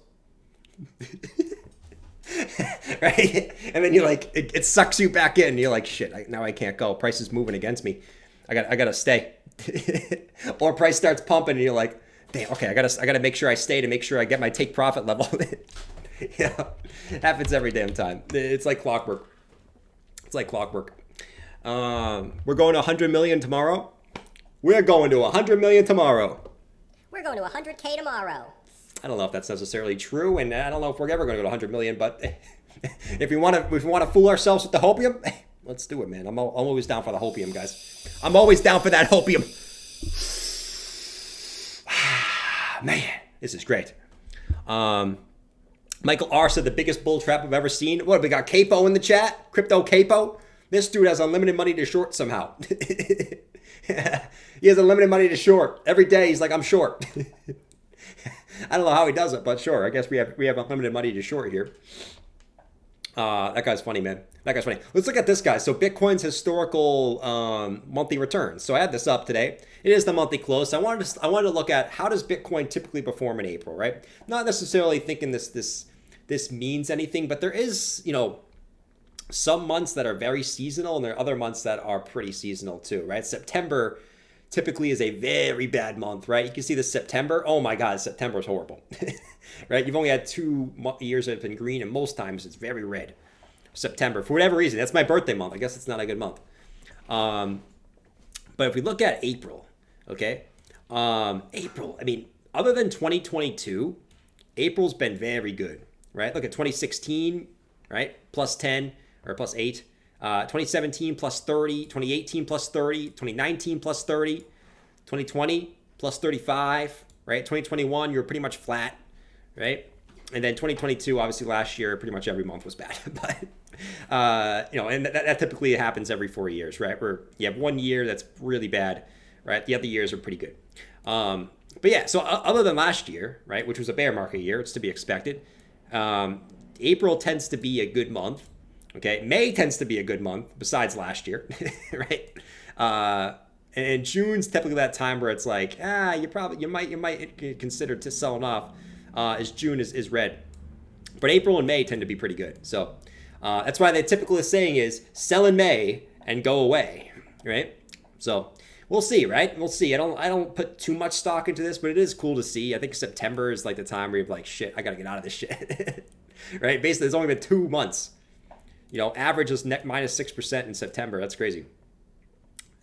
Right? And then you're like, it sucks you back in. You're like, shit, now I can't go. Price is moving against me. I got to stay. Or price starts pumping and you're like, damn, okay, I got to make sure I stay to make sure I get my take profit level. It happens every damn time. It's like clockwork. We're going to 100 million tomorrow. We're going to 100 million tomorrow.
We're going to 100K tomorrow.
I don't know if that's necessarily true, and I don't know if we're ever going to go to 100 million. But if we want to fool ourselves with the hopium, let's do it, man. I'm always down for the hopium, guys. I'm always down for that hopium. Man, this is great. Michael R said the biggest bull trap I've ever seen. What, we got Capo in the chat? Crypto Capo? This dude has unlimited money to short somehow. He has unlimited money to short. Every day he's like, I'm short. I don't know how he does it, but sure. I guess we have unlimited money to short here. That guy's funny, man. That guy's funny. Let's look at this guy. So Bitcoin's historical monthly returns. So I had this up today. It is the monthly close. I wanted to look at how does Bitcoin typically perform in April, right? Not necessarily thinking this means anything, but there is, some months that are very seasonal, and there are other months that are pretty seasonal too, right? September typically is a very bad month, right? You can see the September. Oh my God, September is horrible, right? You've only had 2 years that have been green, and most times it's very red. September, for whatever reason, that's my birthday month. I guess it's not a good month. But if we look at April, okay? April, I mean, other than 2022, April's been very good, right? Look at 2016, right? Plus 10 or plus 8. 2017 plus 30, 2018 plus 30, 2019 plus 30, 2020 plus 35, right? 2021, you were pretty much flat, right? And then 2022, obviously last year, pretty much every month was bad. But, and that typically happens every 4 years, right? Where you have 1 year that's really bad, right? The other years are pretty good. But yeah, so other than last year, right, which was a bear market year, it's to be expected. April tends to be a good month. Okay, May tends to be a good month besides last year, right? And June's typically that time where it's like, you might consider to selling off, as June is red. But April and May tend to be pretty good. So that's why the typical saying is sell in May and go away, right? So we'll see, right? We'll see. I don't put too much stock into this, but it is cool to see. I think September is like the time where you're like, shit, I gotta get out of this shit, right? Basically, it's only been 2 months. Average is net minus 6% in September. That's crazy.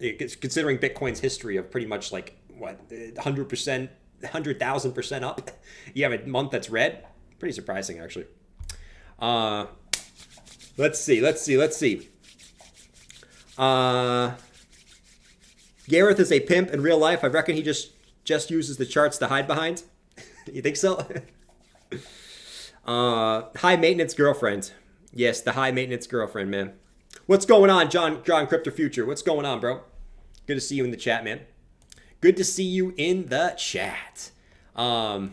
Considering Bitcoin's history of pretty much like, 100%, 100,000% up. You have a month that's red. Pretty surprising, actually. Let's see. Gareth is a pimp in real life. I reckon he just uses the charts to hide behind. You think so? High maintenance girlfriend. Yes, the high maintenance girlfriend, man. What's going on, John Crypto Future? What's going on, bro? Good to see you in the chat, man. Good to see you in the chat. All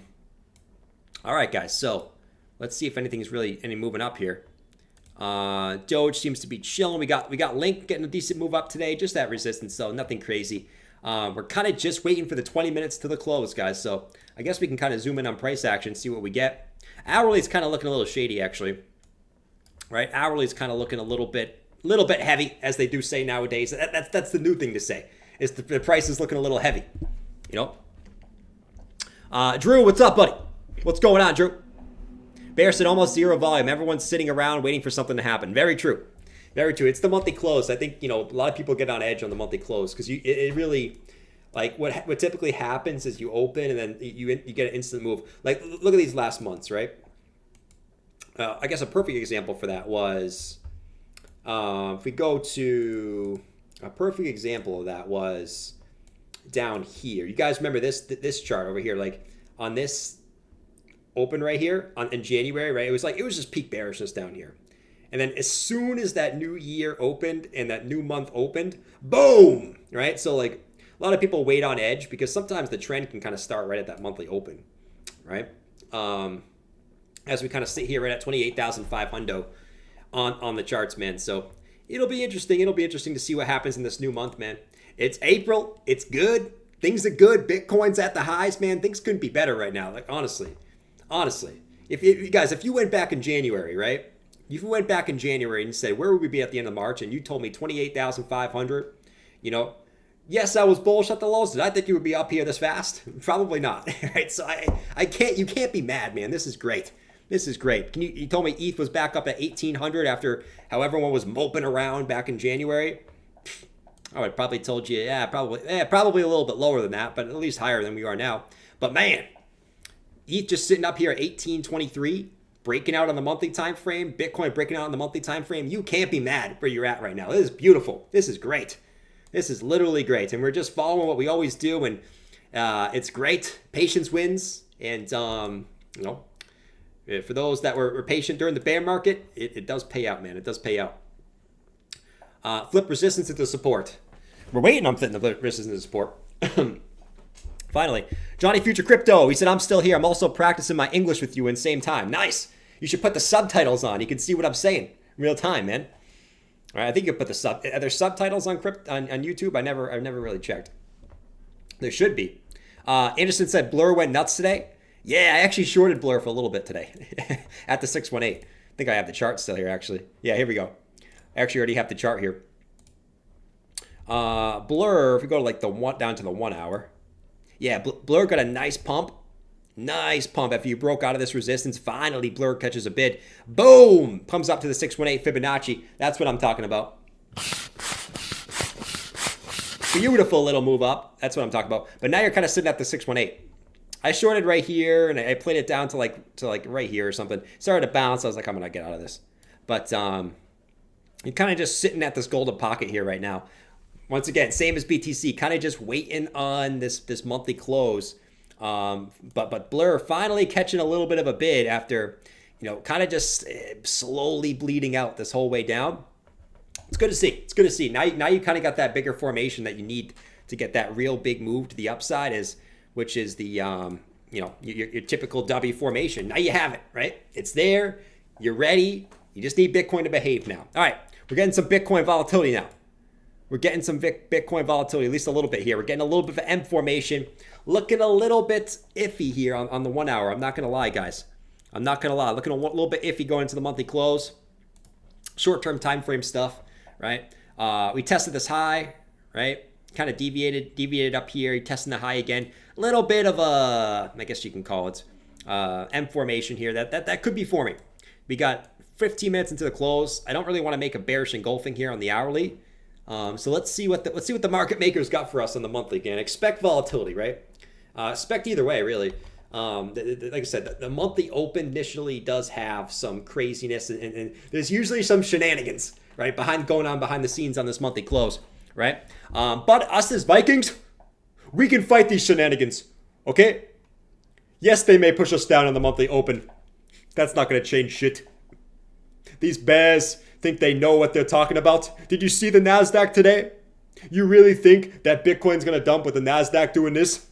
right, guys. So let's see if anything's really any moving up here. Doge seems to be chilling. We got Link getting a decent move up today. Just that resistance, so nothing crazy. We're kind of just waiting for the 20 minutes to the close, guys. So I guess we can kind of zoom in on price action, see what we get. Hourly is kind of looking a little shady, actually. Right, hourly is kind of looking a little bit heavy, as they do say nowadays. That's the new thing to say. Is the price is looking a little heavy, Drew, what's up, buddy? What's going on, Drew? Bear said almost zero volume. Everyone's sitting around waiting for something to happen. Very true, very true. It's the monthly close. I think a lot of people get on edge on the monthly close because it really. Like what typically happens is you open and then you get an instant move. Like look at these last months, right? I guess a perfect example for that was, if we go to a perfect example of that was down here. You guys remember this chart over here, like on this open right here in January, right? It was just peak bearishness down here. And then as soon as that new year opened and that new month opened, boom, right? So like a lot of people wait on edge because sometimes the trend can kind of start right at that monthly open, right? As we kind of sit here right at 28,500 on the charts, man. So it'll be interesting. It'll be interesting to see what happens in this new month, man. It's April. It's good. Things are good. Bitcoin's at the highs, man. Things couldn't be better right now. Like, honestly. If you went back in January, right? If you went back in January and said, where would we be at the end of March? And you told me 28,500, yes, I was bullish at the lows. Did I think you would be up here this fast? Probably not, right? So you can't be mad, man. This is great. This is great. You told me ETH was back up at 1,800 after how everyone was moping around back in January. I would probably told you, probably a little bit lower than that, but at least higher than we are now. But man, ETH just sitting up here at 1823, breaking out on the monthly time frame. Bitcoin breaking out on the monthly time frame. You can't be mad where you're at right now. This is beautiful. This is great. This is literally great, and we're just following what we always do, and it's great. Patience wins, and you know, for those that were patient during the bear market, it does pay out, man. It does pay out. Flip resistance into support. We're waiting on flipping the resistance into support. Finally, Johnny Future Crypto. He said, I'm still here. I'm also practicing my English with you in same time. Nice. You should put the subtitles on. You can see what I'm saying in real time, man. All right, I think you put the are there subtitles on YouTube? I never really checked. There should be. Anderson said Blur went nuts today. Yeah, I actually shorted Blur for a little bit today at the 618. I think I have the chart still here, actually. Yeah, here we go. I actually already have the chart here. Blur, if we go to like down to the 1 hour. Yeah, Blur got a nice pump. Nice pump after you broke out of this resistance. Finally, Blur catches a bid. Boom! Pumps up to the 618 Fibonacci. That's what I'm talking about. Beautiful little move up. That's what I'm talking about. But now you're kind of sitting at the 618. I shorted right here, and I played it down to like right here or something. Started to bounce. I was like, I'm gonna get out of this. But you're kind of just sitting at this golden pocket here right now. Once again, same as BTC, kind of just waiting on this monthly close. But Blur finally catching a little bit of a bid after, you know, kind of just slowly bleeding out this whole way down. It's good to see. It's good to see. Now you kind of got that bigger formation that you need to get that real big move to the upside, which is the you know, your typical W formation. Now you have it, right? It's there. You're ready. You just need Bitcoin to behave now. All right, we're getting some Bitcoin volatility now. We're getting some Bitcoin volatility, at least a little bit here. We're getting a little bit of M formation. Looking a little bit iffy here on the 1 hour. I'm not going to lie, guys. I'm not going to lie. Looking a little bit iffy going into the monthly close. Short-term time frame stuff, right? We tested this high, right? Kind of deviated up here. You're testing the high again. A little bit of a, I guess you can call it, M formation here. That could be forming. We got 15 minutes into the close. I don't really want to make a bearish engulfing here on the hourly. So let's see what the market makers got for us on the monthly. Again, expect volatility, right? Expect either way, really. Like I said, the monthly open initially does have some craziness, and there's usually some shenanigans, right, going on behind the scenes on this monthly close, right? But us as Vikings, we can fight these shenanigans, okay? Yes, they may push us down on the monthly open. That's not going to change shit. These bears think they know what they're talking about. Did you see the NASDAQ today? You really think that Bitcoin's going to dump with the NASDAQ doing this?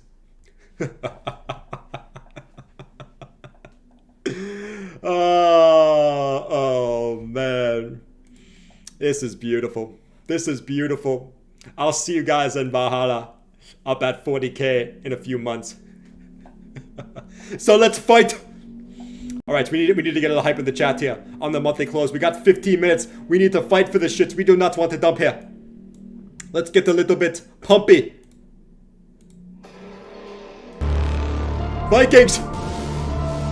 Oh, man. This is beautiful. This is beautiful. I'll see you guys in Valhalla up at 40K in a few months. So let's fight. All right, we need to get a little hype in the chat here on the monthly close. We got 15 minutes. We need to fight for this shit. We do not want to dump here. Let's get a little bit pumpy. Vikings,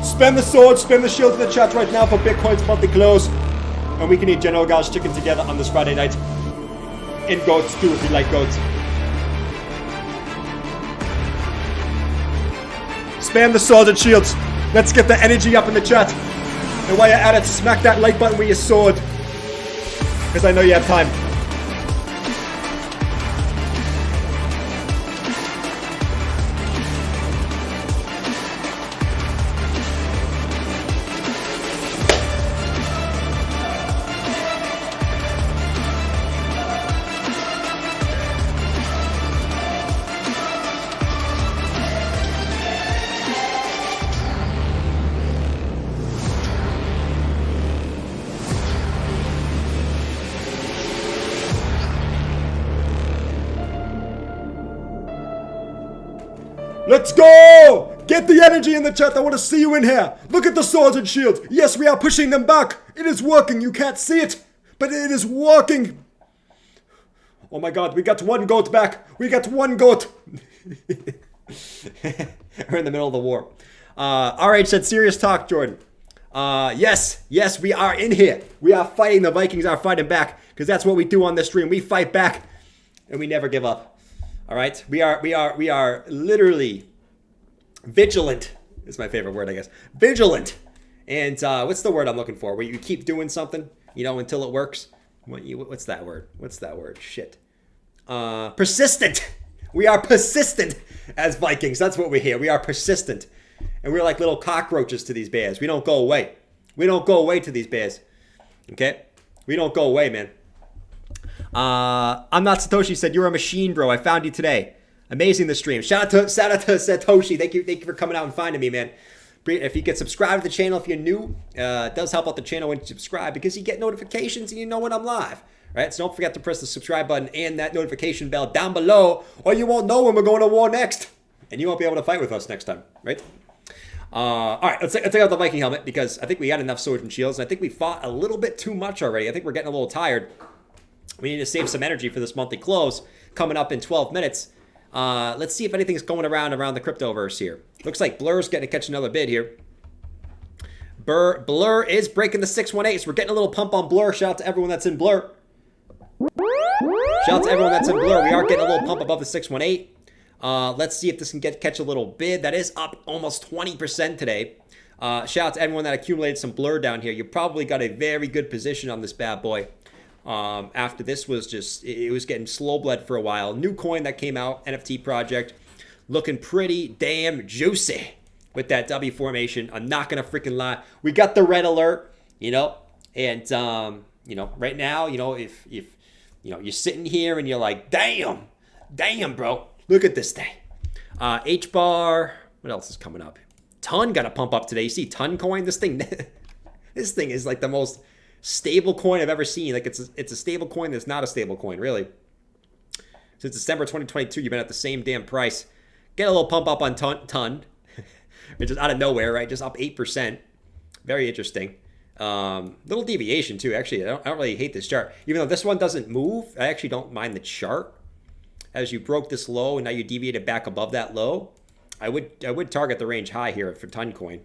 spend the sword, spend the shield in the chat right now for Bitcoin's monthly close. And we can eat General Gau's chicken together on this Friday night. And goats too, if you like goats. Spam the swords and shields. Let's get the energy up in the chat. And while you're at it, smack that like button with your sword. Because I know you have time. Let's go! Get the energy in the chat. I want to see you in here. Look at the swords and shields. Yes, we are pushing them back. It is working. You can't see it, but it is working. Oh my god, we got one goat back. We got one goat. We're in the middle of the war. RH said, serious talk, Jordan. Yes, we are in here. We are fighting. The Vikings are fighting back because that's what we do on this stream. We fight back. and we never give up. All right, we are literally vigilant. Is my favorite word, I guess. Vigilant. And what's the word I'm looking for? Where you keep doing something, until it works. What's that word? Shit. Persistent. We are persistent as Vikings. That's what we're here. We are persistent. And we're like little cockroaches to these bears. We don't go away. We don't go away to these bears. Okay? We don't go away, man. I'm not Satoshi said, you're a machine, bro. I found you today. Amazing the stream. Shout out to Satoshi. Thank you for coming out and finding me, man. If you get subscribed to the channel, if you're new, it does help out the channel when you subscribe because you get notifications and you know when I'm live. Right? So don't forget to press the subscribe button and that notification bell down below, or you won't know when we're going to war next. And you won't be able to fight with us next time, right? All right, let's take out the Viking helmet because I think we got enough swords and shields. And I think we fought a little bit too much already. I think we're getting a little tired. We need to save some energy for this monthly close coming up in 12 minutes. Let's see if anything's going around the cryptoverse here. Looks like Blur's getting to catch another bid here. Blur is breaking the 618, so we're getting a little pump on Blur. Shout out to everyone that's in Blur. Shout out to everyone that's in Blur. We are getting a little pump above the 618. Let's see if this can catch a little bid. That is up almost 20% today. Shout out to everyone that accumulated some Blur down here. You probably got a very good position on this bad boy. After this was just, it was getting slow bled for a while. New coin that came out, NFT project, looking pretty damn juicy with that W formation. I'm not gonna freaking lie. We got the red alert, and right now, if you're sitting here and you're like, damn, bro, look at this thing. H bar, what else is coming up? Ton got a pump up today. You see Ton coin? This thing is like the most stable coin I've ever seen. Like it's a stable coin that's not a stable coin, really. Since December 2022, you've been at the same damn price. Get a little pump up on Ton. It's just out of nowhere, right? Just up 8%. Very interesting. Little deviation too. Actually, I don't really hate this chart. Even though this one doesn't move, I actually don't mind the chart. As you broke this low and now you deviated back above that low, I would target the range high here for Ton coin.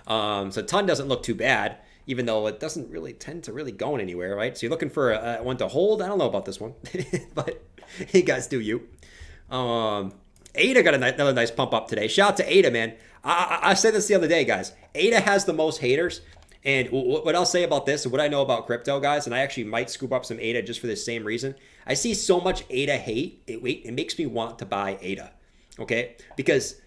So Ton doesn't look too bad, even though it doesn't really tend to really go anywhere, right? So you're looking for one to hold. I don't know about this one, but you guys do you. ADA got another nice pump up today. Shout out to ADA, man. I said this the other day, guys. ADA has the most haters. And what I'll say about this and what I know about crypto, guys, and I actually might scoop up some ADA just for the same reason. I see so much ADA hate. It makes me want to buy ADA, okay? Because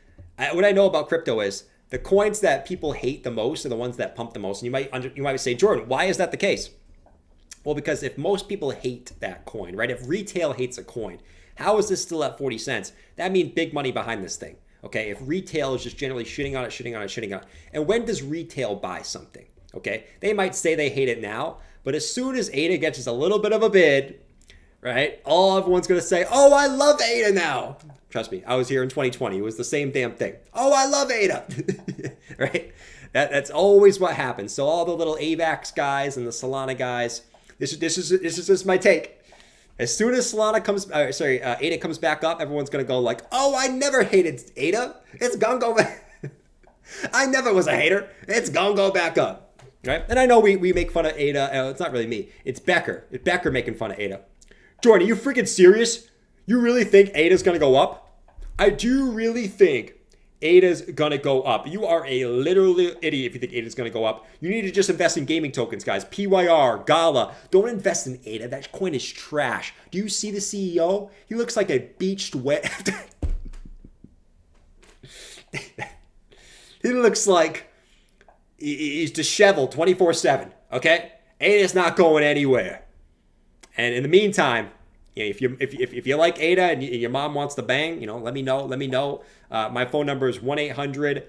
what I know about crypto is the coins that people hate the most are the ones that pump the most. And you might say, Jordan, why is that the case? Well, because if most people hate that coin, right? If retail hates a coin, how is this still at 40 cents? That means big money behind this thing, okay? If retail is just generally shitting on it. And when does retail buy something, okay? They might say they hate it now, but as soon as ADA gets just a little bit of a bid, right? Everyone's going to say, oh, I love ADA now. Trust me, I was here in 2020. It was the same damn thing. Oh, I love ADA, right? That's always what happens. So all the little AVAX guys and the Solana guys, this is just my take. As soon as ADA comes back up, everyone's going to go like, oh, I never hated ADA. It's going to go back. I never was a hater. It's going to go back up, right? And I know we make fun of ADA. It's not really me. It's Becker. It's Becker making fun of ADA. Jordan, are you freaking serious? You really think ADA's going to go up? I do really think ADA's going to go up. You are a literal idiot if you think ADA's going to go up. You need to just invest in gaming tokens, guys. PYR, Gala. Don't invest in ADA. That coin is trash. Do you see the CEO? He looks like a beached wet. He looks like he's disheveled 24/7, okay? ADA's not going anywhere. And in the meantime, if you like ADA and your mom wants to bang, let me know. My phone number is 1-800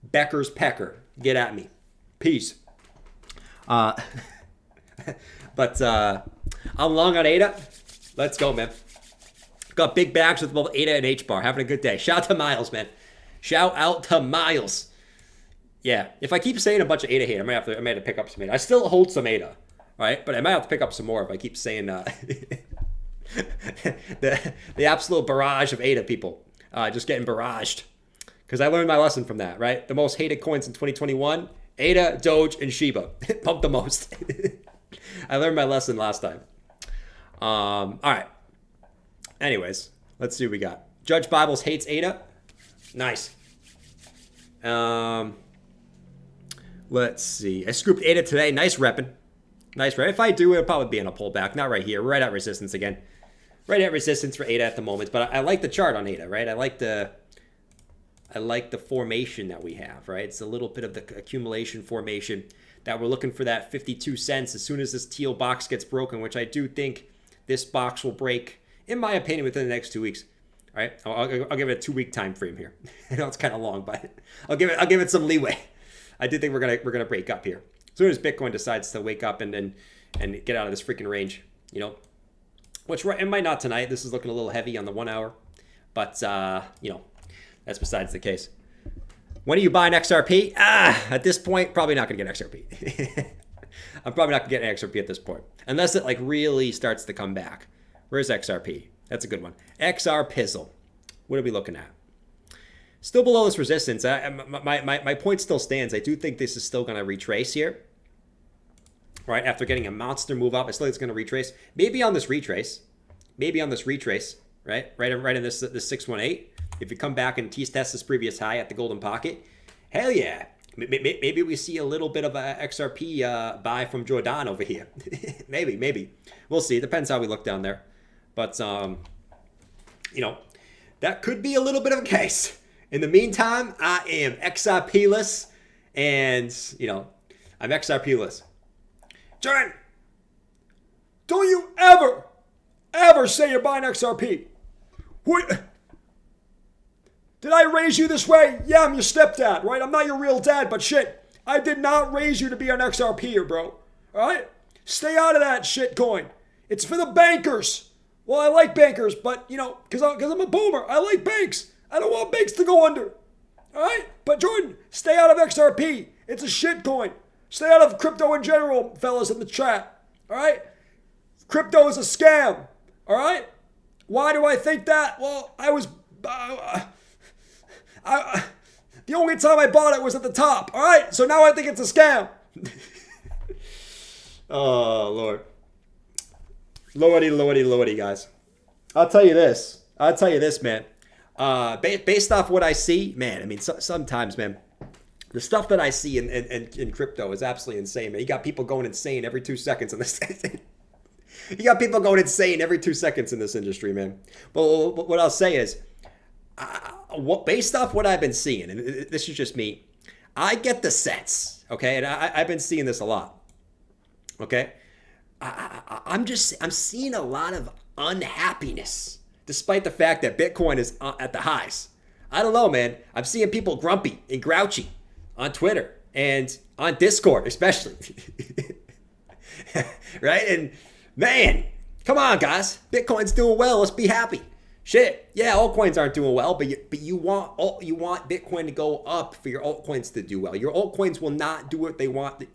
Becker's Pecker. Get at me. Peace. But I'm long on ADA. Let's go, man. Got big bags with both ADA and H bar. Having a good day. Shout out to Miles, man. Shout out to Miles. Yeah, if I keep saying a bunch of ADA hate, I might have to pick up some ADA. I still hold some ADA, right? But I might have to pick up some more if I keep saying the absolute barrage of ADA people. Just getting barraged. Because I learned my lesson from that, right? The most hated coins in 2021, ADA, Doge, and Shiba. Pumped the most. I learned my lesson last time. All right. anyways, let's see what we got. Judge Bibles hates ADA. Nice. Let's see. I scooped ADA today. Nice repping. Nice rep. If I do, it'll probably be in a pullback. Not right here. Right at resistance again. Right at resistance for ADA at the moment. But I like the chart on ADA, right? I like the formation that we have, right? It's a little bit of the accumulation formation that we're looking for, that 52 cents as soon as this teal box gets broken, which I do think this box will break, in my opinion, within the next 2 weeks. All right, I'll give it a 2-week time frame here. I know it's kind of long, but I'll give it some leeway. I do think we're gonna break up here as soon as Bitcoin decides to wake up and get out of this freaking range, you know. Which it might not tonight. This is looking a little heavy on the 1 hour, but you know, that's besides the case. When are you buying XRP? At this point, probably not gonna get XRP. I'm probably not gonna get an XRP at this point, unless it like really starts to come back. Where's XRP? That's a good one. XR Pizzle. What are we looking at? Still below this resistance. My point still stands. I do think this is still going to retrace here. Right, after getting a monster move up, I still think it's going to retrace. Maybe on this retrace. Maybe on this retrace. Right in this 618. If you come back and test this previous high at the golden pocket, hell yeah. Maybe we see a little bit of a XRP buy from Jordan over here. maybe. We'll see. It depends how we look down there. But, you know, that could be a little bit of a case. In the meantime, I am XRP-less. And, you know, I'm XRP-less. Jordan, don't you ever say you're buying XRP. What? Did I raise you this way? Yeah, I'm your stepdad, right? I'm not your real dad, but shit, I did not raise you to be an XRPer, bro. All right? Stay out of that shit coin. It's for the bankers. Well, I like bankers, but, you know, because I'm a boomer, I like banks. I don't want banks to go under. All right? But, Jordan, stay out of XRP. It's a shit coin. Stay out of crypto in general, fellas in the chat. All right? Crypto is a scam. All right? Why do I think that? Well, the only time I bought it was at the top. All right? So now I think it's a scam. Oh, Lord. Lordy, guys. I'll tell you this, man. Based off what I see, man, I mean, sometimes, man, the stuff that I see in crypto is absolutely insane, man. You got people going insane every 2 seconds in this. You got people going insane every 2 seconds in this industry, man. But what I'll say is, based off what I've been seeing, and this is just me, I get the sense, okay, and I've been seeing this a lot, okay. I'm seeing a lot of unhappiness, despite the fact that Bitcoin is at the highs. I don't know, man. I'm seeing people grumpy and grouchy on Twitter and on Discord, especially. Right? And man, come on, guys. Bitcoin's doing well. Let's be happy. Shit. Yeah, altcoins aren't doing well, but you want Bitcoin to go up for your altcoins to do well. Your altcoins will not do what they want.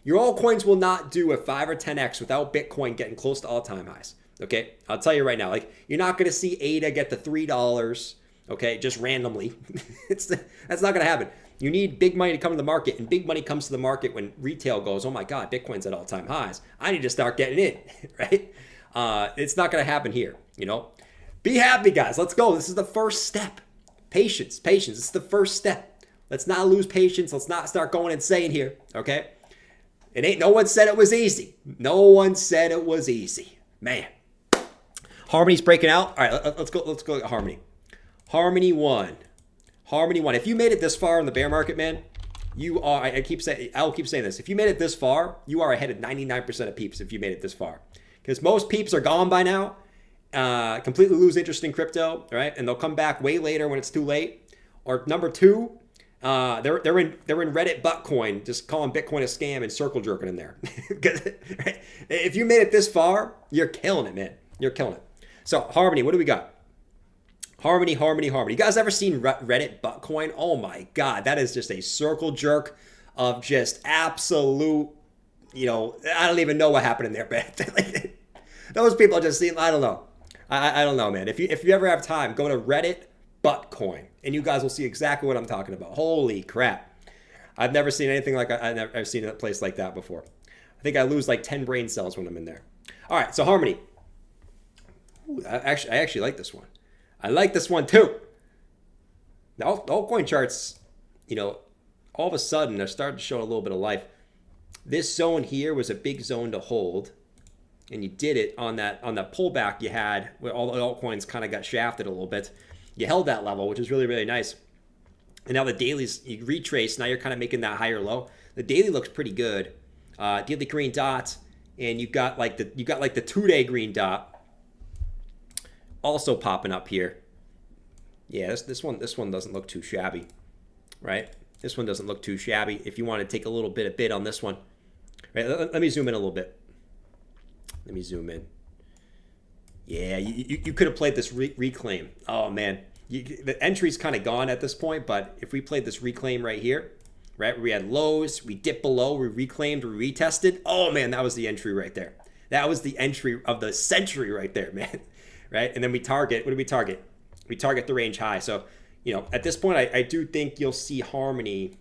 Your altcoins will not do a 5 or 10x without Bitcoin getting close to all-time highs. Okay, I'll tell you right now. Like, you're not going to see ADA get to $3. Okay, just randomly. That's not going to happen. You need big money to come to the market, and big money comes to the market when retail goes, oh my God, Bitcoin's at all-time highs. I need to start getting in, right? It's not going to happen here. You know, be happy, guys. Let's go. This is the first step. Patience. It's the first step. Let's not lose patience. Let's not start going insane here. Okay. No one said it was easy. No one said it was easy. Man. Harmony's breaking out. All right, let's go look at Harmony. Harmony 1. If you made it this far in the bear market, man, you are, I'll keep saying this. If you made it this far, you are ahead of 99% of peeps if you made it this far. Because most peeps are gone by now, completely lose interest in crypto, right? And they'll come back way later when it's too late. Or number 2, they're in Reddit Buttcoin, just calling Bitcoin a scam and circle jerking in there. Right? If you made it this far, you're killing it, man. You're killing it. So Harmony, what do we got? Harmony. You guys ever seen Reddit Buttcoin? Oh my God, that is just a circle jerk of just absolute, you know, I don't even know what happened in there, but those people just seem, I don't know. I don't know, man. If you ever have time, go to Reddit Buttcoin, and you guys will see exactly what I'm talking about. Holy crap. I've never seen anything like I've seen a place like that before. I think I lose like 10 brain cells when I'm in there. All right, so Harmony. Ooh, I actually like this one. I like this one too. The altcoin charts, you know, all of a sudden they're starting to show a little bit of life. This zone here was a big zone to hold, and you did it on that pullback you had where all the altcoins kind of got shafted a little bit. You held that level, which is really, really nice. And now the dailies, you retrace, now you're kind of making that higher low. The daily looks pretty good. Daily green dot, and you got like the 2-day green dot also popping up here. Yeah, this one doesn't look too shabby, right? This one doesn't look too shabby. If you want to take a little bit of bid on this one, right? Let me zoom in a little bit. Let me zoom in. Yeah, you could have played this reclaim. Oh man, the entry's kind of gone at this point. But if we played this reclaim right here, right, we had lows, we dipped below, we reclaimed, we retested. Oh man, that was the entry right there. That was the entry of the century right there, man. Right, and then we target. What do we target? We target the range high. So, you know, at this point, I do think you'll see Harmony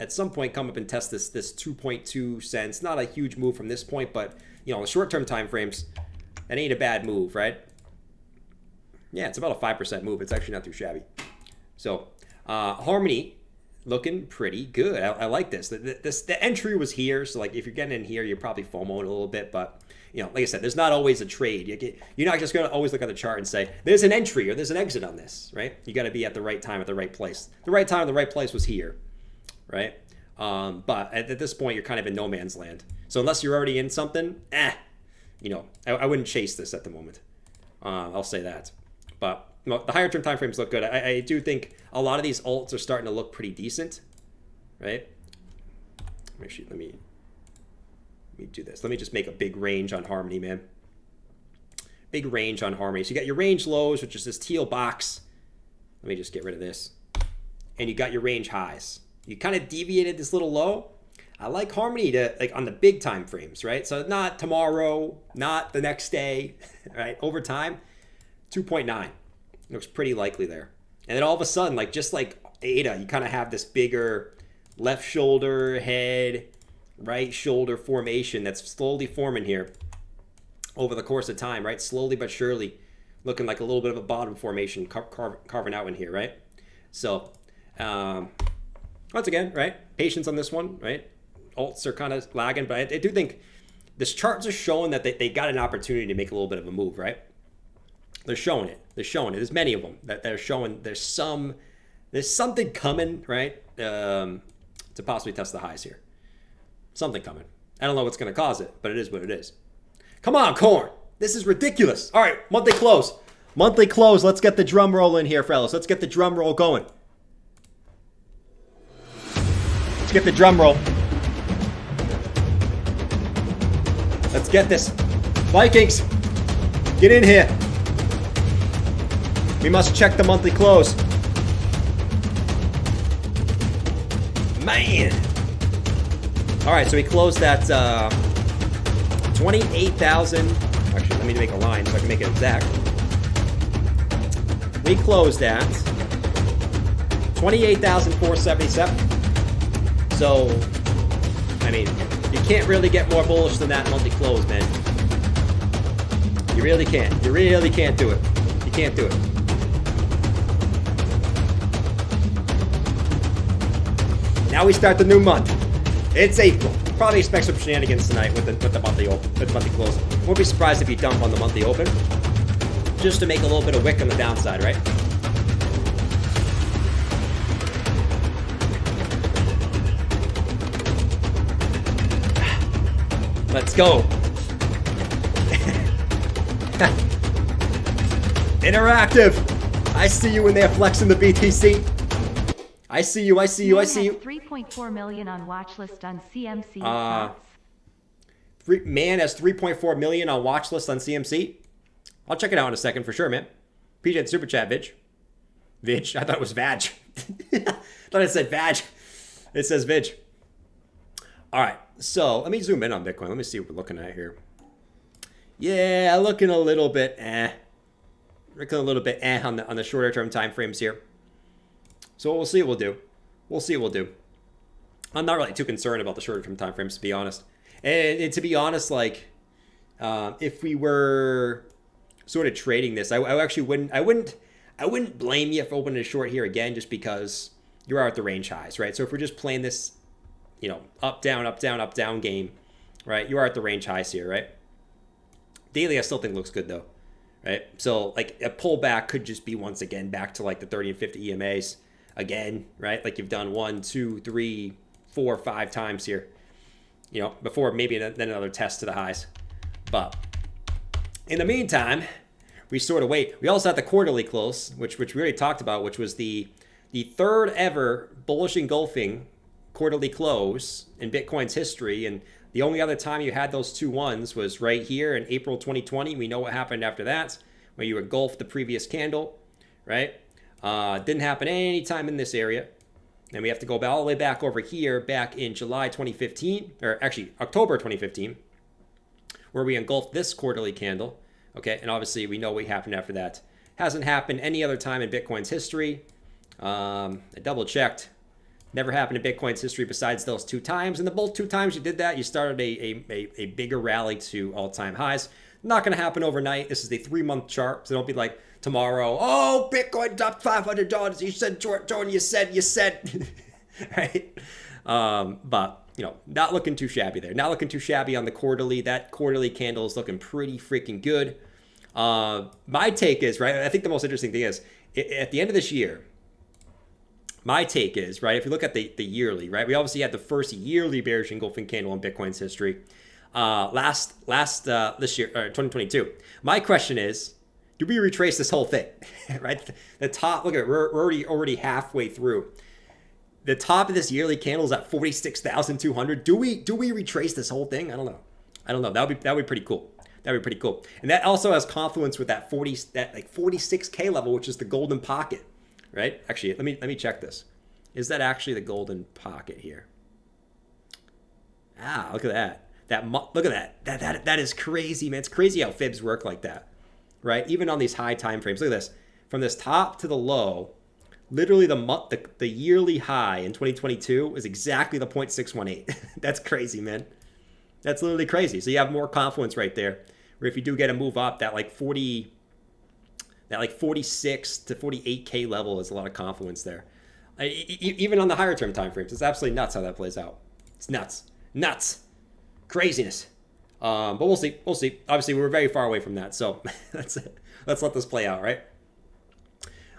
at some point come up and test this 2.2 cents. Not a huge move from this point, but, you know, the short-term time frames, that ain't a bad move, right? Yeah, it's about a 5% move. It's actually not too shabby. So, Harmony looking pretty good. I like this. The entry was here, so like if you're getting in here, you're probably FOMOing a little bit, but you know, like I said, there's not always a trade. You're not just going to always look at the chart and say, there's an entry or there's an exit on this, right? You got to be at the right time at the right place. The right time at the right place was here, right? But at this point, you're kind of in no man's land. So unless you're already in something, you know, I wouldn't chase this at the moment. I'll say that. But you know, the higher term time frames look good. I do think a lot of these alts are starting to look pretty decent, right? Actually, let me do this. Let me just make a big range on Harmony, man. Big range on Harmony. So you got your range lows, which is this teal box. Let me just get rid of this. And you got your range highs. You kind of deviated this little low. I like Harmony to like on the big time frames, right? So not tomorrow, not the next day, right? Over time, 2.9 looks pretty likely there. And then all of a sudden, like just like ADA, you kind of have this bigger left shoulder, head, right shoulder formation that's slowly forming here over the course of time, right? Slowly but surely looking like a little bit of a bottom formation carving out in here, right? So once again, right? Patience on this one, right? Alts are kind of lagging, but I do think this charts are showing that they got an opportunity to make a little bit of a move, right? They're showing it. They're showing it. There's many of them that they're showing. There's something coming, right? To possibly test the highs here. Something coming. I don't know what's going to cause it, but it is what it is. Come on, Corn. This is ridiculous. All right, monthly close. Monthly close. Let's get the drum roll in here, fellas. Let's get the drum roll going. Let's get the drum roll. Let's get this. Vikings, get in here. We must check the monthly close. Man. All right, so we closed that 28,000. Actually, let me make a line so I can make it exact. We closed at 28,477. So, I mean, you can't really get more bullish than that monthly close, man. You really can't. You really can't do it. You can't do it. Now we start the new month. It's April. Probably expect some shenanigans tonight with the monthly close. Won't be surprised if you dump on the monthly open, just to make a little bit of wick on the downside, right? Let's go. Interactive. I see you in there flexing the BTC. I see you. I see you. I see you.
3.4 million on watch list on CMC.
Man has 3.4 million on watch list on CMC. I'll check it out in a second for sure, man. Appreciate the super chat, Vidge. Vidge? I thought it was Vag. Thought it said Vag. It says Vidge. All right, so let me zoom in on Bitcoin. Let me see what we're looking at here. Yeah, looking a little bit Looking a little bit on the shorter term time frames here. So we'll see what we'll do. We'll see what we'll do. I'm not really too concerned about the shorter term time frames, to be honest. And to be honest, like if we were sort of trading this. I actually wouldn't blame you for opening a short here again, just because you are at the range highs, right? So if we're just playing this, up, down, up, down, up, down game, right? You are at the range highs here, right? Daily, I still think looks good though, right? So like a pullback could just be once again back to like the 30 and 50 EMAs again, right? Like you've done 1, 2, 3, 4, 5 times here, before maybe then another test to the highs. But in the meantime, we sort of wait. We also had the quarterly close, which we already talked about, which was the third ever bullish engulfing quarterly close in Bitcoin's history. And the only other time you had those two ones was right here in April 2020. We know what happened after that, where you engulfed the previous candle, right? Didn't happen any time in this area. And we have to go all the way back over here, back in July 2015, or actually October 2015, where we engulfed this quarterly candle. Okay, and obviously we know what happened after that. Hasn't happened any other time in Bitcoin's history. I double checked. Never happened in Bitcoin's history besides those 2 times. And the both 2 times you did that, you started a bigger rally to all-time highs. Not going to happen overnight. This is the 3-month chart, so don't be like tomorrow, oh, Bitcoin dropped $500. You said, Jordan, you said, right? But, not looking too shabby there. Not looking too shabby on the quarterly. That quarterly candle is looking pretty freaking good. My take is, right, I think the most interesting thing is, at the end of this year, my take is, right, if you look at the yearly, right, we obviously had the first yearly bearish engulfing candle in Bitcoin's history this year, 2022. My question is, do we retrace this whole thing, right? The top, look at it, we're already halfway through. The top of this yearly candle is at 46,200. Do we retrace this whole thing? I don't know. That would be pretty cool. That'd be pretty cool. And that also has confluence with that 46K level, which is the golden pocket, right? Actually, let me check this. Is that actually the golden pocket here? Ah, look at that. Look at that. That is crazy, man. It's crazy how fibs work like that, right? Even on these high time frames. Look at this. From this top to the low, literally the yearly high in 2022 is exactly the 0.618. That's crazy, man. That's literally crazy. So you have more confluence right there. Where if you do get a move up, that 46 to 48K level is a lot of confluence there. Even on the higher term time frames, it's absolutely nuts how that plays out. It's nuts, craziness. But we'll see. Obviously, we're very far away from that, so that's it. Let's let this play out, right?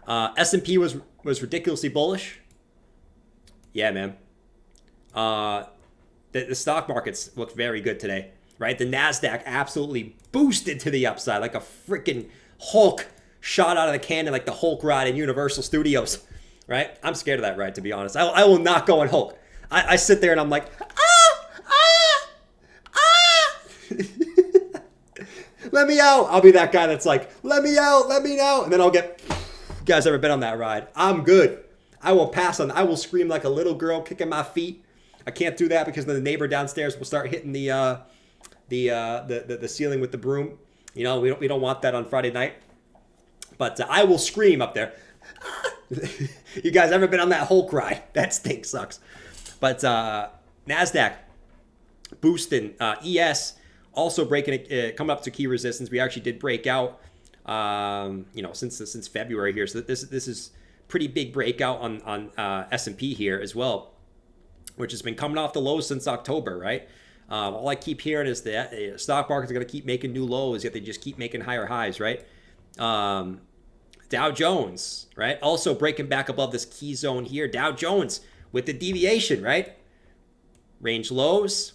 S&P was ridiculously bullish. Yeah, man. The stock markets looked very good today, right? The NASDAQ absolutely boosted to the upside like a freaking Hulk shot out of the cannon, like the Hulk ride in Universal Studios, right? I'm scared of that ride, to be honest. I will not go on Hulk. I sit there and I'm like, let me out. I'll be that guy that's like, let me out, and then I'll get. You guys ever been on that ride? I'm good. I will pass on. I will scream like a little girl kicking my feet. I can't do that because then the neighbor downstairs will start hitting the ceiling with the broom. We don't want that on Friday night. But I will scream up there. You guys ever been on that Hulk ride? That stink sucks. But NASDAQ boosting. ES also breaking, coming up to key resistance. We actually did break out, since February here. So this is pretty big breakout on S&P here as well, which has been coming off the lows since October, right? All I keep hearing is that the stock market's going to keep making new lows, yet they just keep making higher highs, right? Dow Jones, right? Also breaking back above this key zone here. Dow Jones with the deviation, right? Range lows.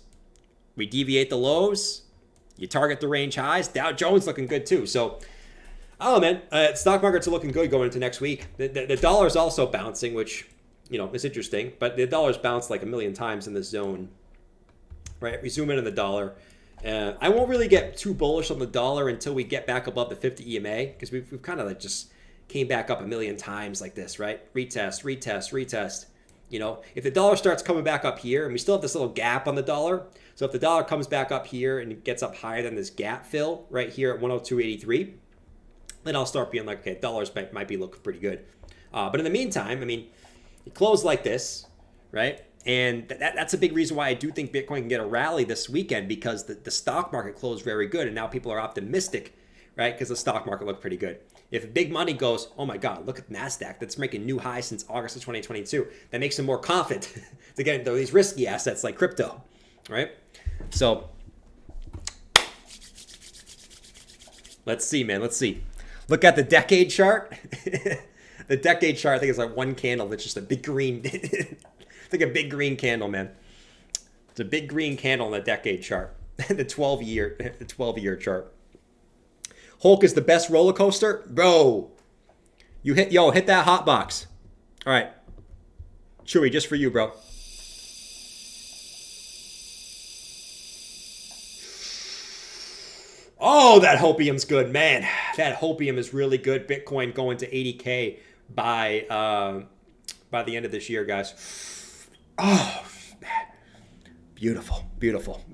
We deviate the lows. You target the range highs. Dow Jones looking good too. So, oh man, stock markets are looking good going into next week. The dollar's also bouncing, which, is interesting. But the dollar's bounced like a million times in this zone, right? We zoom in on the dollar. I won't really get too bullish on the dollar until we get back above the 50 EMA, because we've kind of like just came back up a million times like this, right? Retest. If the dollar starts coming back up here, and we still have this little gap on the dollar, so if the dollar comes back up here and it gets up higher than this gap fill right here at 102.83, then I'll start being like, okay, dollars might be looking pretty good. But in the meantime, it closed like this, right? And that's a big reason why I do think Bitcoin can get a rally this weekend, because the stock market closed very good, and now people are optimistic right? Because the stock market looked pretty good. If big money goes, oh my God, look at NASDAQ. That's making new highs since August of 2022. That makes them more confident to get into these risky assets like crypto, right? So let's see, man. Let's see. Look at the decade chart. The decade chart, I think it's like one candle that's just a big green. It's like a big green candle, man. It's a big green candle in the decade chart. The 12-year chart. Hulk is the best roller coaster? Bro. Hit that hot box. All right. Chewy, just for you, bro. Oh, that hopium's good, man. That hopium is really good. Bitcoin going to 80K by the end of this year, guys. Oh, man. Beautiful, beautiful.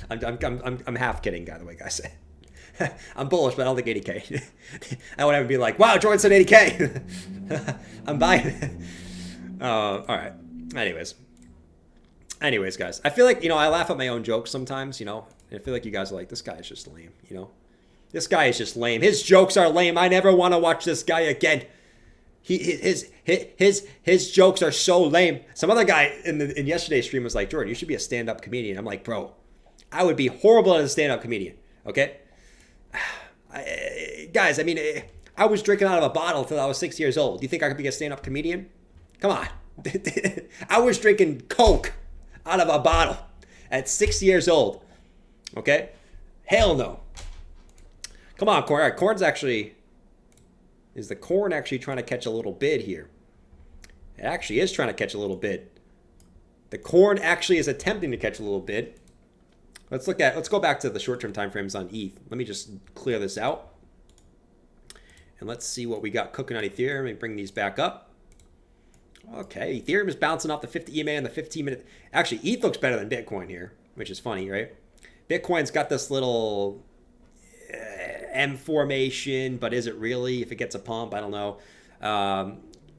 I'm half kidding, by the way, guys. I'm bullish, but I don't think 80K. I would ever be like, wow, Jordan said 80K. I'm buying. All right. Anyways, guys, I feel like, I laugh at my own jokes sometimes, I feel like you guys are like, this guy is just lame, This guy is just lame. His jokes are lame. I never want to watch this guy again. His jokes are so lame. Some other guy in yesterday's stream was like, Jordan, you should be a stand-up comedian. I'm like, bro, I would be horrible as a stand-up comedian, okay? Guys, I mean, I was drinking out of a bottle until I was 6 years old. Do you think I could be a stand-up comedian? Come on. I was drinking Coke out of a bottle at 6 years old. Okay? Hell no. Come on, corn. All right, corn's actually... Is the corn actually trying to catch a little bid here? It actually is trying to catch a little bid. The corn actually is attempting to catch a little bid. Let's go back to the short-term time frames on ETH. Let me just clear this out. And let's see what we got cooking on Ethereum. Let me bring these back up. Okay, Ethereum is bouncing off the 50 EMA and the 15-minute. Actually, ETH looks better than Bitcoin here, which is funny, right? Bitcoin's got this little M formation, but is it really? If it gets a pump, I don't know.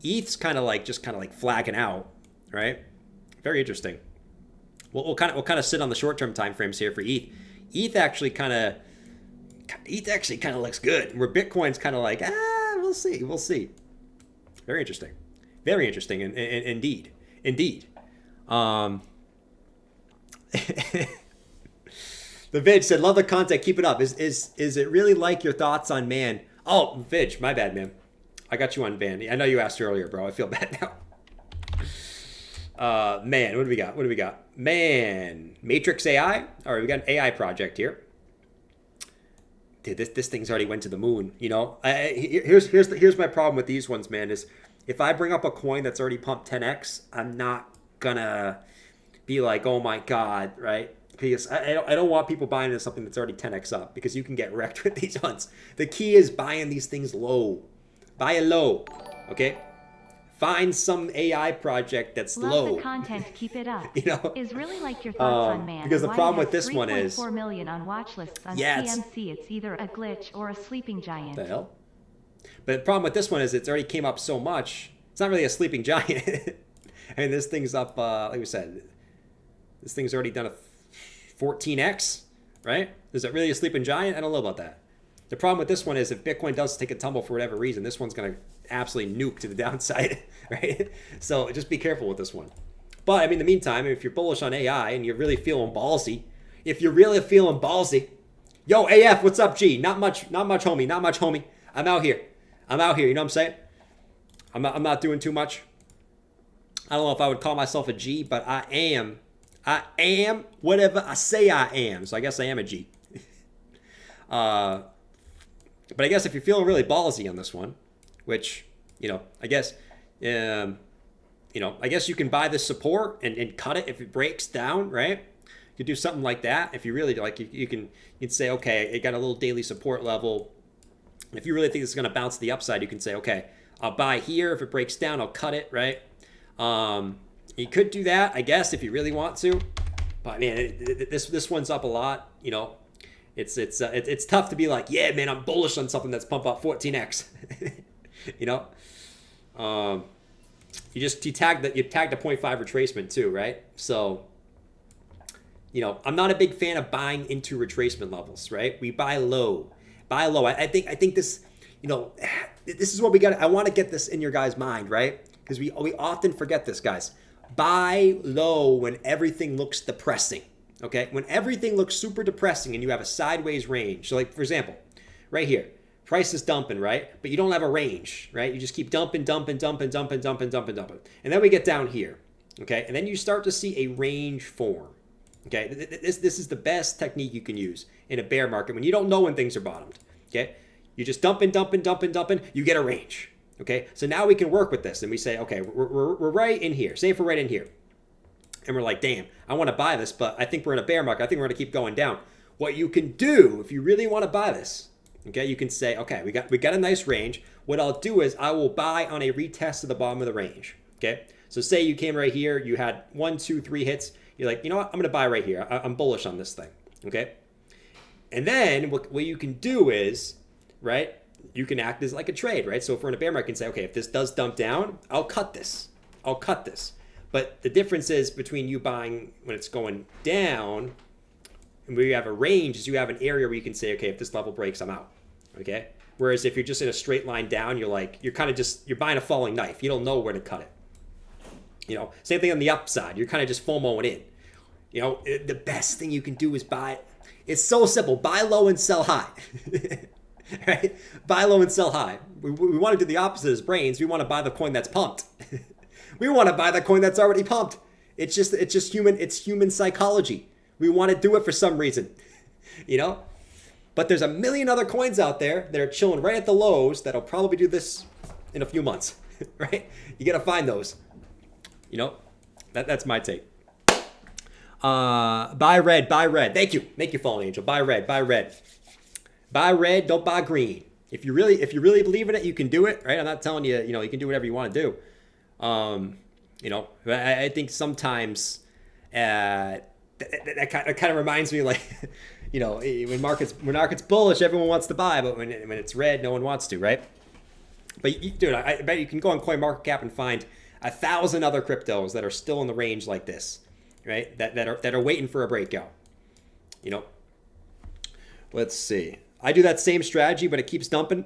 ETH's kind of like flagging out, right? Very interesting. We'll kind of sit on the short-term time frames here for ETH. ETH actually kind of looks good. Where Bitcoin's kind of like, we'll see. Very interesting. Very interesting, indeed. The Vidge said, love the content, keep it up. Is it really like your thoughts on Man? Oh, Vidge, my bad, man. I got you on Van. I know you asked earlier, bro. I feel bad now. Man, what do we got? Man, Matrix AI. All right, we got an AI project here. Dude, this thing's already went to the moon. Here's my problem with these ones, man. Is if I bring up a coin that's already pumped 10x, I'm not gonna be like, oh my God, right? Because I don't want people buying into something that's already 10x up, because you can get wrecked with these ones. The key is buying these things low. Buy it low, okay? Find some AI project that's low.
Love the content, keep it up.
Is really like your thoughts on Man.
Because the
Why
problem
it
with
has
this one is
3.4 million on watch lists on
Yeah,
CMC. It's either a glitch or a sleeping giant.
the hell? But the problem with this one is it's already came up so much. It's not really a sleeping giant. I mean, this thing's up, like we said, this thing's already done a 14x, right? Is it really a sleeping giant? I don't know about that. The problem with this one is if Bitcoin does take a tumble for whatever reason, this one's going to absolutely nuke to the downside, right? So just be careful with this one. But I mean, in the meantime, if you're bullish on AI and you're really feeling ballsy, yo, AF, what's up, G? Not much, homie. I'm out here. You know what I'm saying? I'm not doing too much. I don't know if I would call myself a G, but I am whatever I say I am. So I guess I am a G. But I guess if you're feeling really ballsy on this one, which, I guess you can buy this support and cut it if it breaks down, right? You could do something like that. If you really like, you can say, okay, it got a little daily support level. If you really think it's going to bounce to the upside, you can say, okay, I'll buy here. If it breaks down, I'll cut it, right? You could do that, I guess, if you really want to. But man, this one's up a lot. It's tough to be like, yeah, man, I'm bullish on something that's pumped up 14x. You tagged the 0.5 retracement too, right? So, I'm not a big fan of buying into retracement levels, right? We buy low Buy low. I think this, this is what we got. I want to get this in your guys' mind, right? Because we often forget this, guys. Buy low when everything looks depressing. Okay, when everything looks super depressing and you have a sideways range. So, like for example, right here, price is dumping, right? But you don't have a range, right? You just keep dumping. And then we get down here, okay? And then you start to see a range form, okay? This is the best technique you can use in a bear market when you don't know when things are bottomed, okay? You just dumping, you get a range, okay? So now we can work with this and we say, okay, we're right in here. Say if we're right in here. And we're like, damn, I want to buy this, but I think we're in a bear market. I think we're going to keep going down. What you can do if you really want to buy this, okay, you can say, okay, we got a nice range. What I'll do is I will buy on a retest of the bottom of the range, okay? So say you came right here, you had 1, 2, 3 hits. You're like, you know what? I'm going to buy right here. I'm bullish on this thing, okay? And then what you can do is, right, you can act as like a trade, right? So if we're in a bear market, you can say, okay, if this does dump down, I'll cut this. But the difference is between you buying when it's going down and where you have a range is you have an area where you can say, okay, if this level breaks, I'm out. Okay? Whereas if you're just in a straight line down, you're buying a falling knife. You don't know where to cut it. Same thing on the upside. You're kind of just FOMOing in. The best thing you can do is buy. It's so simple. Buy low and sell high. Right? Buy low and sell high. We want to do the opposite as brains. We want to buy the coin that's pumped. We want to buy the coin that's already pumped. It's just human psychology. We want to do it for some reason, But there's a million other coins out there that are chilling right at the lows that'll probably do this in a few months, right? You got to find those, That's my take. Buy red. Thank you, Fallen Angel. Buy red. Buy red. Don't buy green. If you really believe in it, you can do it, right? I'm not telling you, you can do whatever you want to do. I think sometimes that kind of reminds me like, when market's bullish, everyone wants to buy, but when it's red, no one wants to, right? But dude, I bet you can go on CoinMarketCap and find 1,000 other cryptos that are still in the range like this, right? That are waiting for a breakout. Let's see. I do that same strategy, but it keeps dumping.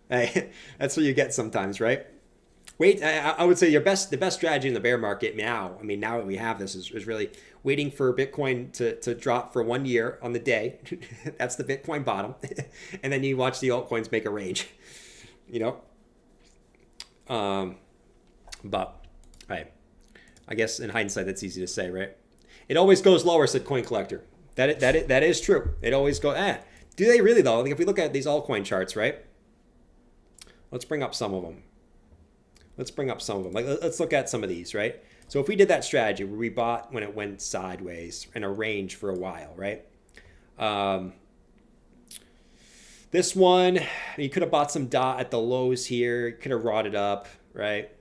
Hey, that's what you get sometimes, right? Wait, I would say the best strategy in the bear market now, now that we have this, is really waiting for Bitcoin to drop for 1 year on the day. That's the Bitcoin bottom. And then you watch the altcoins make a range, But, right, I guess in hindsight, that's easy to say, right? It always goes lower, said Coin Collector. That is true. It always goes, Do they really, though? Like if we look at these altcoin charts, right? Let's bring up some of them. Like, let's look at some of these, right? So if we did that strategy where we bought when it went sideways in a range for a while, right? This one, you could have bought some DOT at the lows here. You could have rotted up, right?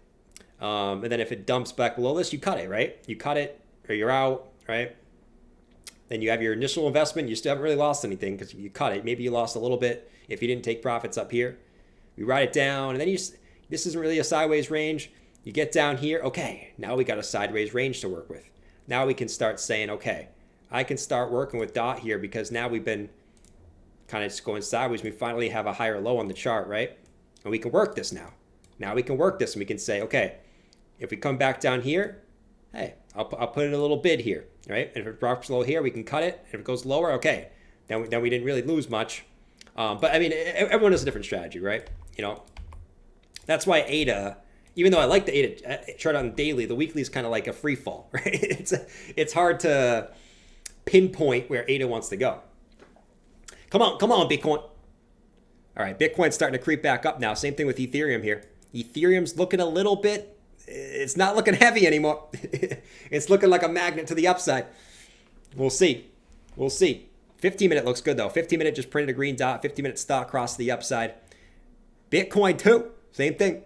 And then if it dumps back below this, you cut it, right? You cut it or you're out, right? Then you have your initial investment. You still haven't really lost anything because you cut it. Maybe you lost a little bit if you didn't take profits up here. We ride it down, and then this isn't really a sideways range. You get down here, okay, now we got a sideways range to work with. Now we can start saying, okay, I can start working with DOT here because now we've been kind of just going sideways. We finally have a higher low on the chart, right? And we can work this now. Now we can work this, and we can say, okay, if we come back down here, hey, I'll put in a little bid here, right? And if it drops low here, we can cut it. And if it goes lower, okay, then we didn't really lose much. But everyone has a different strategy, right? That's why ADA, even though I like the ADA chart on the daily, the weekly is kind of like a free fall, right? It's hard to pinpoint where ADA wants to go. Come on, Bitcoin. All right, Bitcoin's starting to creep back up now. Same thing with Ethereum here. Ethereum's looking a little bit, it's not looking heavy anymore. It's looking like a magnet to the upside. We'll see. 15-minute looks good though. 15-minute just printed a green dot. 15-minute stock across the upside. Bitcoin too, same thing.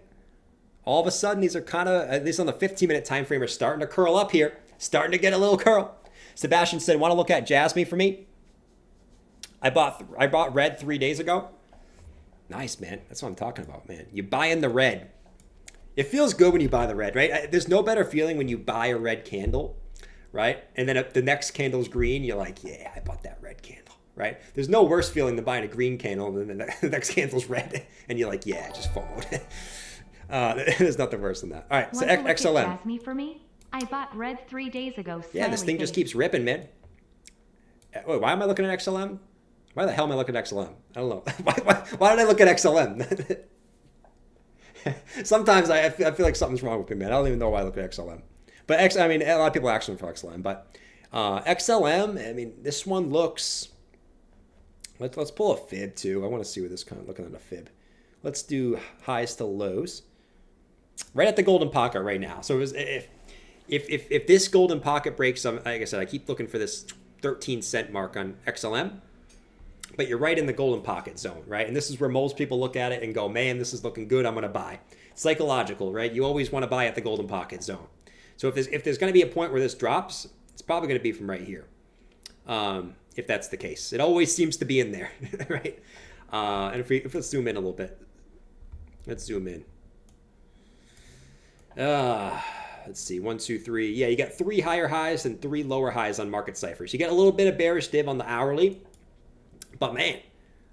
All of a sudden, these are kind of, at least on the 15-minute time frame, are starting to curl up here. Starting to get a little curl. Sebastian said, want to look at Jasmine for me? I bought red 3 days ago. Nice, man. That's what I'm talking about, man. You buy in the red. It feels good when you buy the red, right? There's no better feeling when you buy a red candle, right? And then the next candle's green. You're like, yeah, I bought that red candle. right? There's no worse feeling than buying a green candle than the next candle's red, and you're like, yeah, just FOMO. There's nothing worse than that. All right, so
Want to look at
XLM.
Jasmine for me? I bought red 3 days ago.
Yeah, this
Smiley
thing just
face.
keeps ripping, man. Wait, why am I looking at XLM? Why the hell am I looking at XLM? I don't know. Why did I look at XLM? Sometimes I feel like something's wrong with me, man. I don't even know why I look at XLM. But I mean, a lot of people are actually for XLM. But XLM, I mean, this one looks. Let's pull a fib too. I want to see what this kind of looking at a fib. Let's do highs to lows. Right at the golden pocket right now. So if this golden pocket breaks, like I said, I keep looking for this 13-cent mark on XLM. But you're right in the golden pocket zone, right? And this is where most people look at it and go, man, this is looking good. I'm going to buy. It's psychological, right? You always want to buy at the golden pocket zone. So if there's going to be a point where this drops, it's probably going to be from right here. If that's the case. It always seems to be in there, right? And if let's zoom in a little bit. Let's zoom in. Let's see, 1, 2, 3. Yeah, you got 3 higher highs and 3 lower highs on market ciphers. You get a little bit of bearish div on the hourly. But man,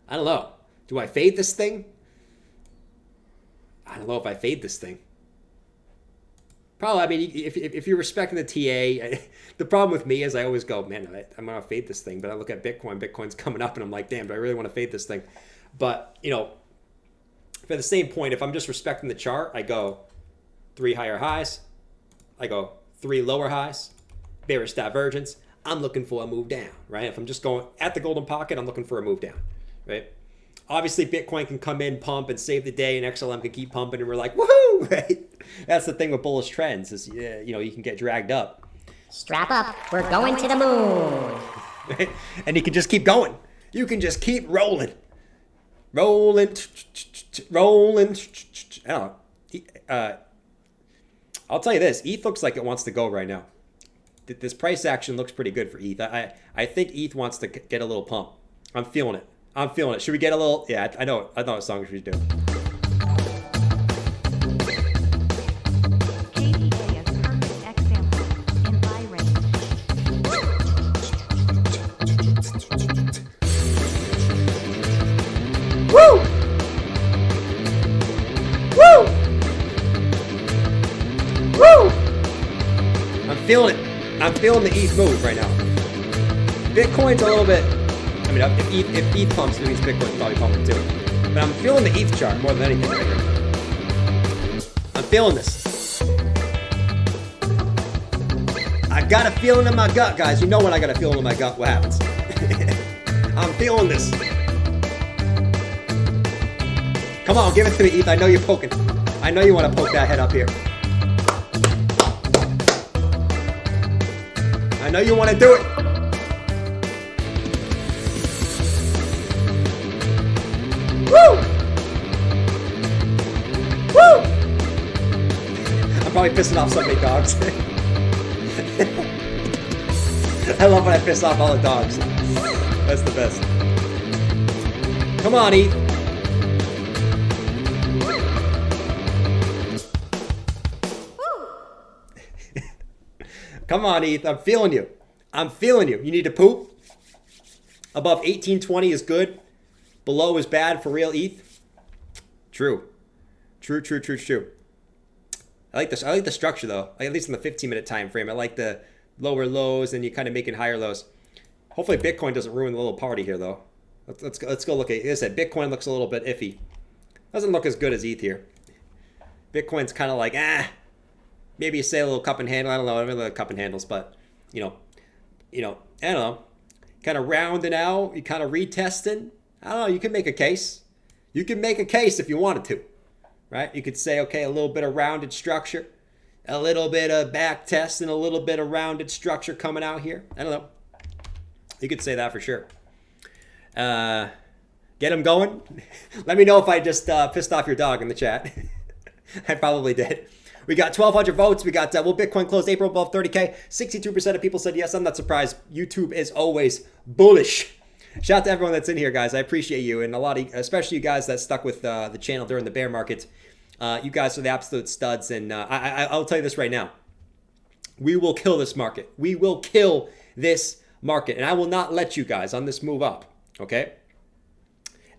I don't know. Do I fade this thing? I don't know if I fade this thing. Probably, I mean, if you're respecting the TA, the problem with me is I always go, man, I'm going to fade this thing. But I look at Bitcoin. Bitcoin's coming up, and I'm like, damn, do I really want to fade this thing? But, you know, for the same point, if I'm just respecting the chart, I go 3 higher highs. I go 3 lower highs. Bearish divergence. I'm looking for a move down, right? If I'm just going at the golden pocket, I'm looking for a move down, right? Obviously, Bitcoin can come in, pump, and save the day, and XLM can keep pumping, and we're like, woohoo, right? That's the thing with bullish trends is, you know, you can get dragged up.
Strap up, we're going to the moon.
Right? And you can just keep going. You can just keep rolling. Rolling. I'll tell you this, ETH looks like it wants to go right now. This price action looks pretty good for ETH. I think ETH wants to get a little pump. I'm feeling it. I'm feeling it. Should we get a little? Yeah, I know what song we should do.
KDA is perfect example in buy range.
Woo! Woo! Woo! I'm feeling it. I'm feeling the ETH move right now. Bitcoin's a little bit. I mean, if ETH pumps, it means Bitcoin's probably pumping too. But I'm feeling the ETH chart more than anything right here. I'm feeling this. I got a feeling in my gut, guys. You know when I got a feeling in my gut, what happens? I'm feeling this. Come on, give it to me, ETH. I know you're poking. I know you want to poke that head up here. I know you want to do it. Woo! Woo! I'm probably pissing off so many dogs. I love when I piss off all the dogs. That's the best. Come on, ETH. Come on, ETH. I'm feeling you. I'm feeling you. You need to poop. Above 1820 is good. Below is bad for real, ETH. True. True. I like this. I like the structure though. Like, at least in the 15-minute time frame. I like the lower lows and you kind of making higher lows. Hopefully Bitcoin doesn't ruin the little party here though. Let's go look at it. As I said, Bitcoin looks a little bit iffy. Doesn't look as good as ETH here. Bitcoin's kind of like, maybe you say a little cup and handle. I don't know. I don't know the cup and handles, but you know, I don't know. Kind of rounding out. You kind of retesting. I don't know. You can make a case. You can make a case if you wanted to, right? You could say, okay, a little bit of rounded structure, a little bit of back test, and a little bit of rounded structure coming out here. I don't know. You could say that for sure. Get them going. Let me know if I just pissed off your dog in the chat. I probably did. We got 1,200 votes. We got, will Bitcoin close April above 30K? 62% of people said yes. I'm not surprised. YouTube is always bullish. Shout out to everyone that's in here, guys. I appreciate you. And a lot of, especially you guys that stuck with the channel during the bear market. You guys are the absolute studs. And I'll tell you this right now. We will kill this market. We will kill this market. And I will not let you guys on this move up. okay?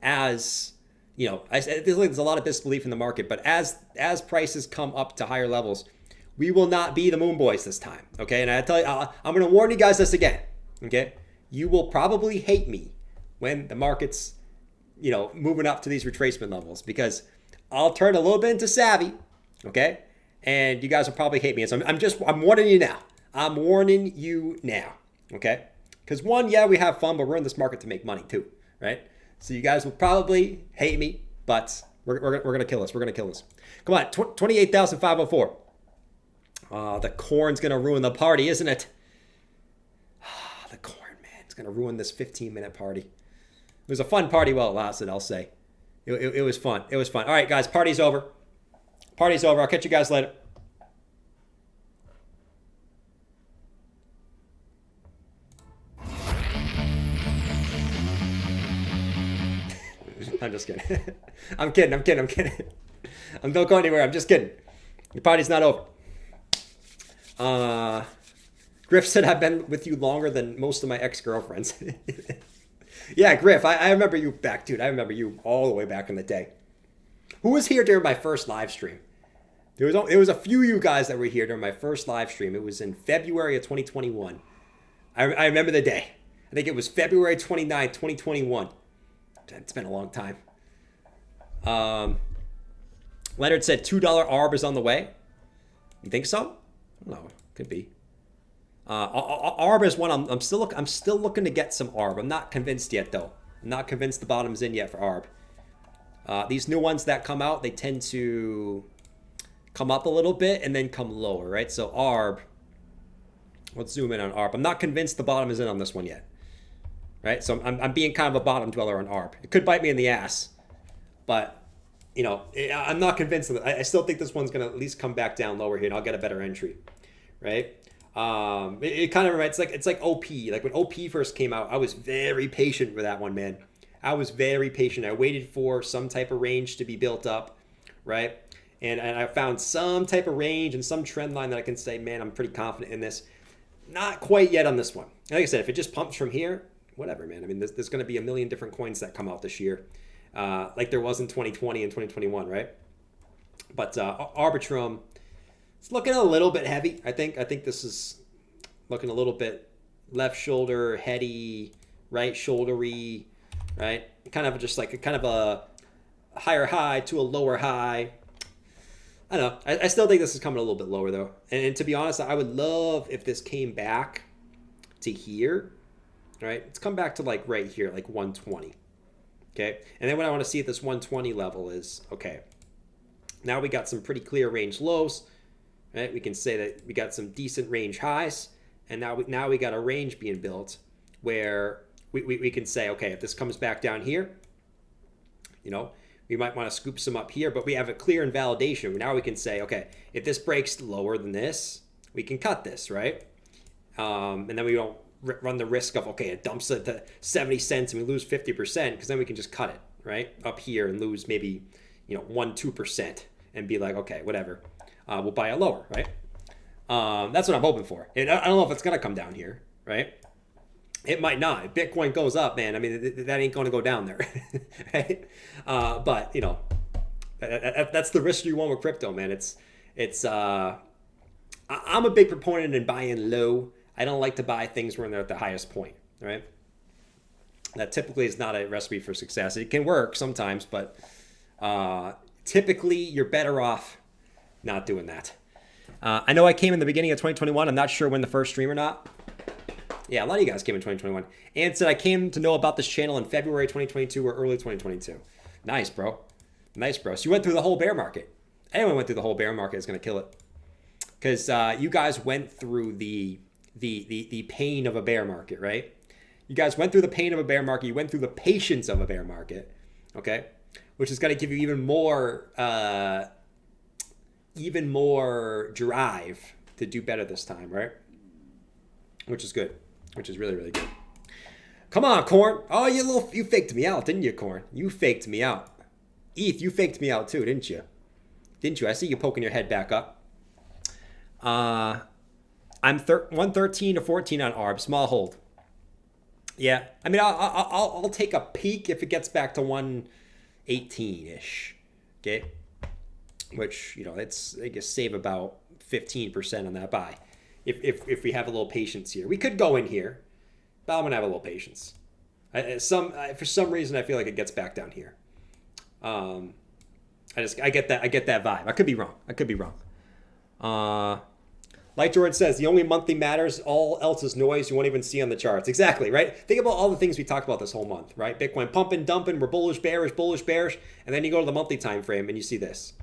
As, you know, there's a lot of disbelief in the market, but as prices come up to higher levels, we will not be the moon boys this time, okay? And I tell you, I'm going to warn you guys this again, okay? You will probably hate me when the market's, you know, moving up to these retracement levels, because I'll turn a little bit into savvy, okay? And you guys will probably hate me. And so I'm warning you now. I'm warning you now, okay? Because one, yeah, we have fun, but we're in this market to make money too, right? So you guys will probably hate me, but we're going to kill this. We're going to kill this. Come on, 28,504. The corn's going to ruin the party, isn't it? The corn, man. It's going to ruin this 15-minute party. It was a fun party while it lasted, I'll say. It was fun. It was fun. All right, guys, party's over. Party's over. I'll catch you guys later. I'm just kidding. I'm kidding. Don't go anywhere. I'm just kidding. The party's not over. Griff said I've been with you longer than most of my ex-girlfriends. Yeah, Griff, I remember you back, dude. I remember you all the way back in the day. Who was here during my first live stream? There was a few of you guys that were here during my first live stream. It was in February of 2021. I remember the day. I think it was February 29th, 2021. It's been a long time. Leonard said $2 ARB is on the way. You think so? I don't know. Could be. ARB is one I'm still looking to get some ARB. I'm not convinced yet though. I'm not convinced the bottom's in yet for ARB. These new ones that come out, they tend to come up a little bit and then come lower, right? So ARB, let's zoom in on ARB. I'm not convinced the bottom is in on this one yet, right? So I'm being kind of a bottom dweller on ARB. It could bite me in the ass, but you know, I'm not convinced of it. I still think this one's gonna at least come back down lower here, and I'll get a better entry, right? It kind of reminds, it's like OP. Like when OP first came out, I was very patient with that one, man. I was very patient. I waited for some type of range to be built up, right? And I found some type of range and some trend line that I can say, man, I'm pretty confident in this. Not quite yet on this one. Like I said, if it just pumps from here, whatever, man. I mean, there's going to be a million different coins that come out this year, like there was in 2020 and 2021, right? But Arbitrum, it's looking a little bit heavy. I think this is looking a little bit left shoulder heady, right shouldery, right? Kind of just like a higher high to a lower high. I don't know. I still think this is coming a little bit lower though. And to be honest, I would love if this came back to here, right? It's come back to like right here, like 120. Okay. And then what I want to see at this 120 level is, okay, now we got some pretty clear range lows, right? We can say that we got some decent range highs, and now we got a range being built where we can say, okay, if this comes back down here, you know, we might want to scoop some up here, but we have a clear invalidation. Now we can say, okay, if this breaks lower than this, we can cut this, right? And then we don't run the risk of, okay, it dumps it to 70 cents and we lose 50%, because then we can just cut it, right? Up here and lose maybe, 1-2% and be like, okay, whatever. We'll buy it lower, right? That's what I'm hoping for. And I don't know if it's going to come down here, right? It might not. If Bitcoin goes up, man, I mean, that ain't going to go down there, right? But, that's the risk you want with crypto, man. I'm a big proponent in buying low. I don't like to buy things when they're at the highest point, right? That typically is not a recipe for success. It can work sometimes, but typically you're better off not doing that. I know I came in the beginning of 2021. I'm not sure when the first stream or not. Yeah, a lot of you guys came in 2021. And said I came to know about this channel in February 2022 or early 2022. Nice, bro. Nice, bro. So you went through the whole bear market. Anyone went through the whole bear market is going to kill it. Because you guys went through the pain of a bear market, right? You guys went through the pain of a bear market. You went through the patience of a bear market, okay? Which is going to give you even more drive to do better this time, right? Which is good. Which is really, really good. Come on, Corn. Oh, you faked me out, didn't you, Corn? You faked me out. ETH, you faked me out too, didn't you? Didn't you? I see you poking your head back up. I'm 113 to 14 on ARB. Small hold. Yeah, I mean, I'll take a peek if it gets back to 118-ish, okay? Which, it's, I guess, save about 15% on that buy. If we have a little patience here. We could go in here, but I'm going to have a little patience. For some reason, I feel like it gets back down here. I get that vibe. I could be wrong. Like Jordan says, the only monthly matters. All else is noise. You won't even see on the charts. Exactly, right? Think about all the things we talked about this whole month, right? Bitcoin pumping, dumping. We're bullish, bearish, and then you go to the monthly time frame and you see this.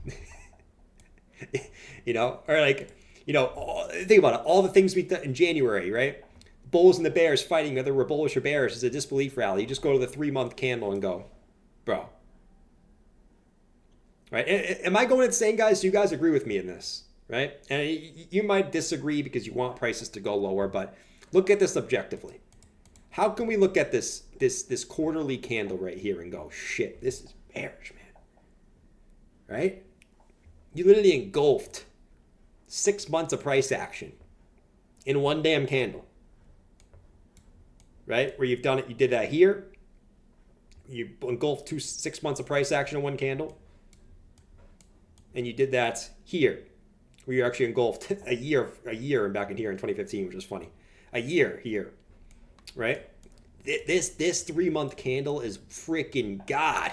Think about it. All the things we did in January, right? Bulls and the bears fighting, whether we're bullish or bearish, is a disbelief rally. You just go to the 3-month candle and go, bro. Right? Am I going insane, guys? Do you guys agree with me in this? Right? And you might disagree because you want prices to go lower, but look at this objectively. How can we look at this quarterly candle right here and go, shit, this is bearish, man. Right? You literally engulfed 6 months of price action in one damn candle. Right? Where you've done it, you did that here. You engulfed 6 months of price action in one candle. And you did that here, where you actually engulfed a year and back in here in 2015, which is funny. A year here, right? This 3-month candle is freaking God,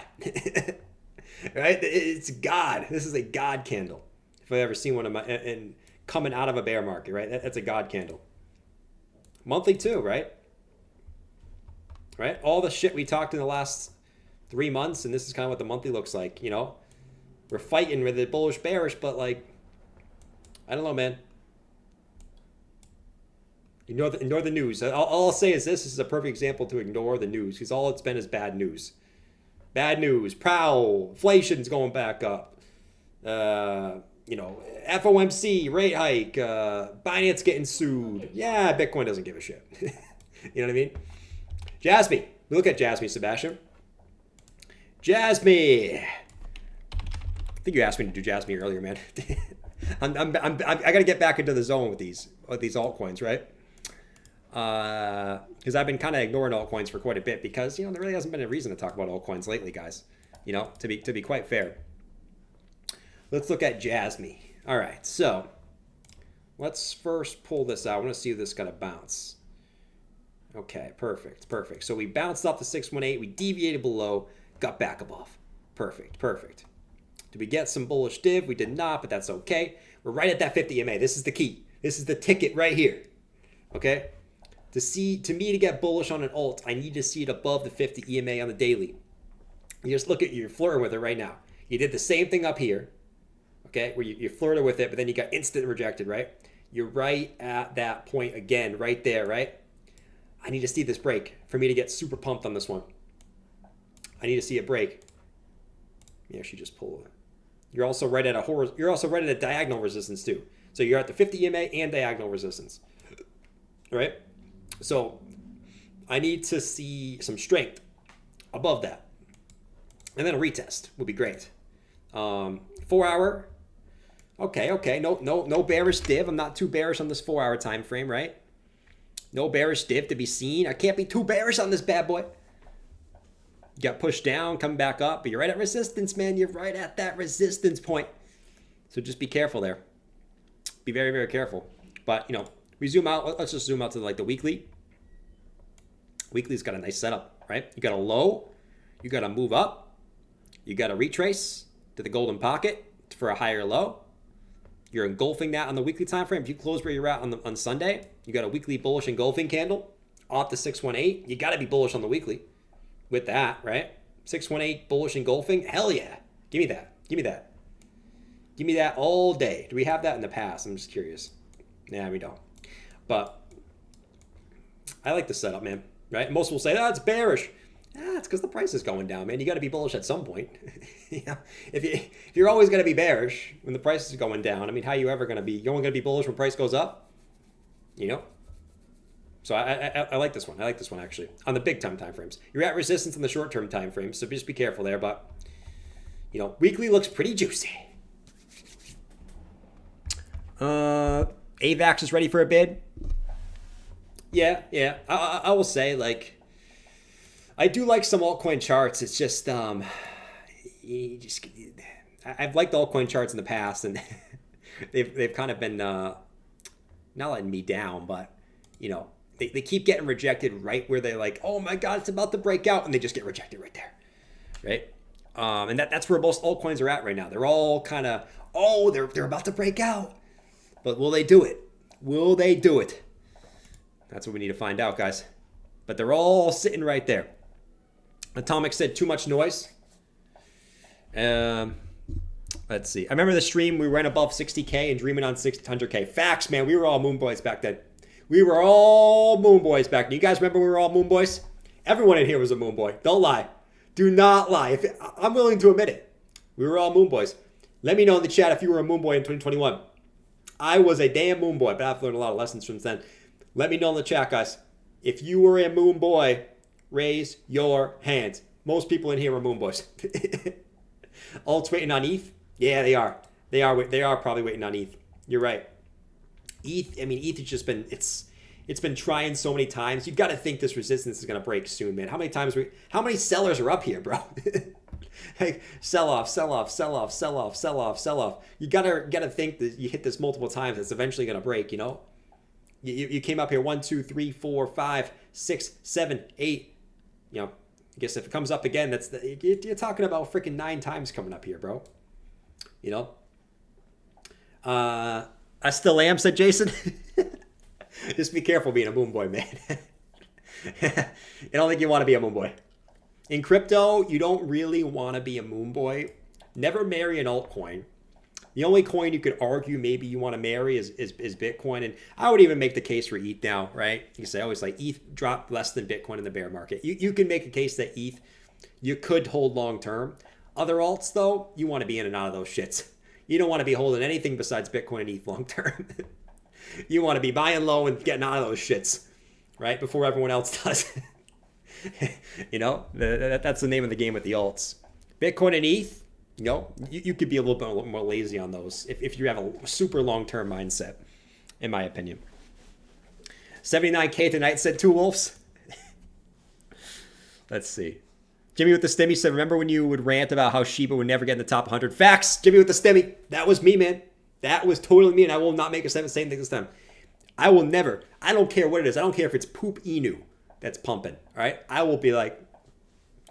right? It's God. This is a God candle. If I've ever seen one of my, and coming out of a bear market, right? That's a God candle. Monthly too, right? Right? All the shit we talked in the last 3 months, and this is kind of what the monthly looks like, We're fighting with it bullish, bearish, but I don't know, man. Ignore the news. All I'll say is this is a perfect example to ignore the news, because all it's been is bad news. Bad news. Prowl. Inflation's going back up. FOMC, rate hike. Binance getting sued. Yeah, Bitcoin doesn't give a shit. You know what I mean? Jasmine. Look at Jasmine, Sebastian. Jasmine. I think you asked me to do Jasmine earlier, man. I got to get back into the zone with these altcoins, right? Because I've been kind of ignoring altcoins for quite a bit because there really hasn't been a reason to talk about altcoins lately, guys. To be quite fair. Let's look at Jasmine. All right, so let's first pull this out. I want to see if this is gonna bounce. Okay, perfect. So we bounced off the 618. We deviated below, got back above. Perfect. Did we get some bullish div? We did not, but that's okay. We're right at that 50 EMA. This is the key. This is the ticket right here. Okay? To me to get bullish on an alt, I need to see it above the 50 EMA on the daily. You just look at you're flirting with it right now. You did the same thing up here. Okay? Where you flirted with it, but then you got instant rejected, right? You're right at that point again, right there, right? I need to see this break for me to get super pumped on this one. I need to see it break. Yeah, she just pulled it. You're also right at a diagonal resistance too. So you're at the 50 EMA and diagonal resistance. Right? So I need to see some strength above that. And then a retest would be great. 4 hour. Okay. No bearish div. I'm not too bearish on this 4 hour time frame, right? No bearish div to be seen. I can't be too bearish on this bad boy. You got pushed down, come back up, but you're right at resistance, man. You're right at that resistance point. So just be careful there. Be very, very careful. But, we zoom out. Let's just zoom out to the weekly. Weekly's got a nice setup, right? You got a low. You got to move up. You got to retrace to the golden pocket for a higher low. You're engulfing that on the weekly time frame. If you close where you're at on Sunday, you got a weekly bullish engulfing candle off the 618. You got to be bullish on the weekly. With that, right? 618 bullish engulfing. Hell yeah. Give me that. Give me that all day. Do we have that in the past? I'm just curious. Nah, we don't. But I like the setup, man. Right? Most will say, it's bearish. It's because the price is going down, man. You got to be bullish at some point. If you're always going to be bearish when the price is going down, I mean, how are you ever going to be? You're only going to be bullish when price goes up? So I like this one. I like this one, actually. On the big time frames. You're at resistance on the short-term time frames, so just be careful there. But, weekly looks pretty juicy. AVAX is ready for a bid. Yeah. I will say, I do like some altcoin charts. It's just, I've liked altcoin charts in the past, and they've kind of been not letting me down, but you know, they keep getting rejected right where they're like, oh my god, it's about to break out, and they just get rejected right there, right? And that's where most altcoins are at right now. They're all kind of, oh, they're about to break out, but will they do it? Will they do it? That's what we need to find out, guys. But they're all sitting right there. Atomic said too much noise. Let's see. I remember the stream, we went above 60K and dreaming on 600K. Facts, man. We were all moon boys back then. We were all moon boys back then. You guys remember we were all moon boys? Everyone in here was a moon boy. Don't lie. Do not lie. I'm willing to admit it. We were all moon boys. Let me know in the chat if you were a moon boy in 2021. I was a damn moon boy, but I've learned a lot of lessons from then. Let me know in the chat, guys. If you were a moon boy, raise your hands. Most people in here are moon boys. Alts waiting on ETH? Yeah, they are. They are probably waiting on ETH. You're right. ETH, I mean, ETH has just been, it's been trying so many times. You've got to think this resistance is going to break soon, man. How many sellers are up here, bro? Like, sell off. You gotta think that you hit this multiple times. It's eventually going to break, you know? You came up here 1, 2, 3, 4, 5, 6, 7, 8. You know, I guess if it comes up again, you're talking about freaking 9 times coming up here, bro. You know? I still am, said Jason. Just be careful being a moon boy, man. I don't think you want to be a moon boy. In crypto, you don't really want to be a moon boy. Never marry an altcoin. The only coin you could argue maybe you want to marry is Bitcoin. And I would even make the case for ETH now, right? You say always like ETH dropped less than Bitcoin in the bear market. You can make a case that ETH you could hold long term. Other alts, though, you want to be in and out of those shits. You don't want to be holding anything besides Bitcoin and ETH long term. You want to be buying low and getting out of those shits, right? Before everyone else does. You know, that's the name of the game with the alts. Bitcoin and ETH, you know, you could be a little bit more lazy on those if you have a super long-term mindset, in my opinion. 79K tonight, said Two Wolves. Let's see. Jimmy with the stimmy said, remember when you would rant about how Shiba would never get in the top 100? Facts, Jimmy with the stimmy. That was me, man. That was totally me, and I will not make a same thing this time. I will never. I don't care what it is. I don't care if it's poop Inu that's pumping, all right? I will be like,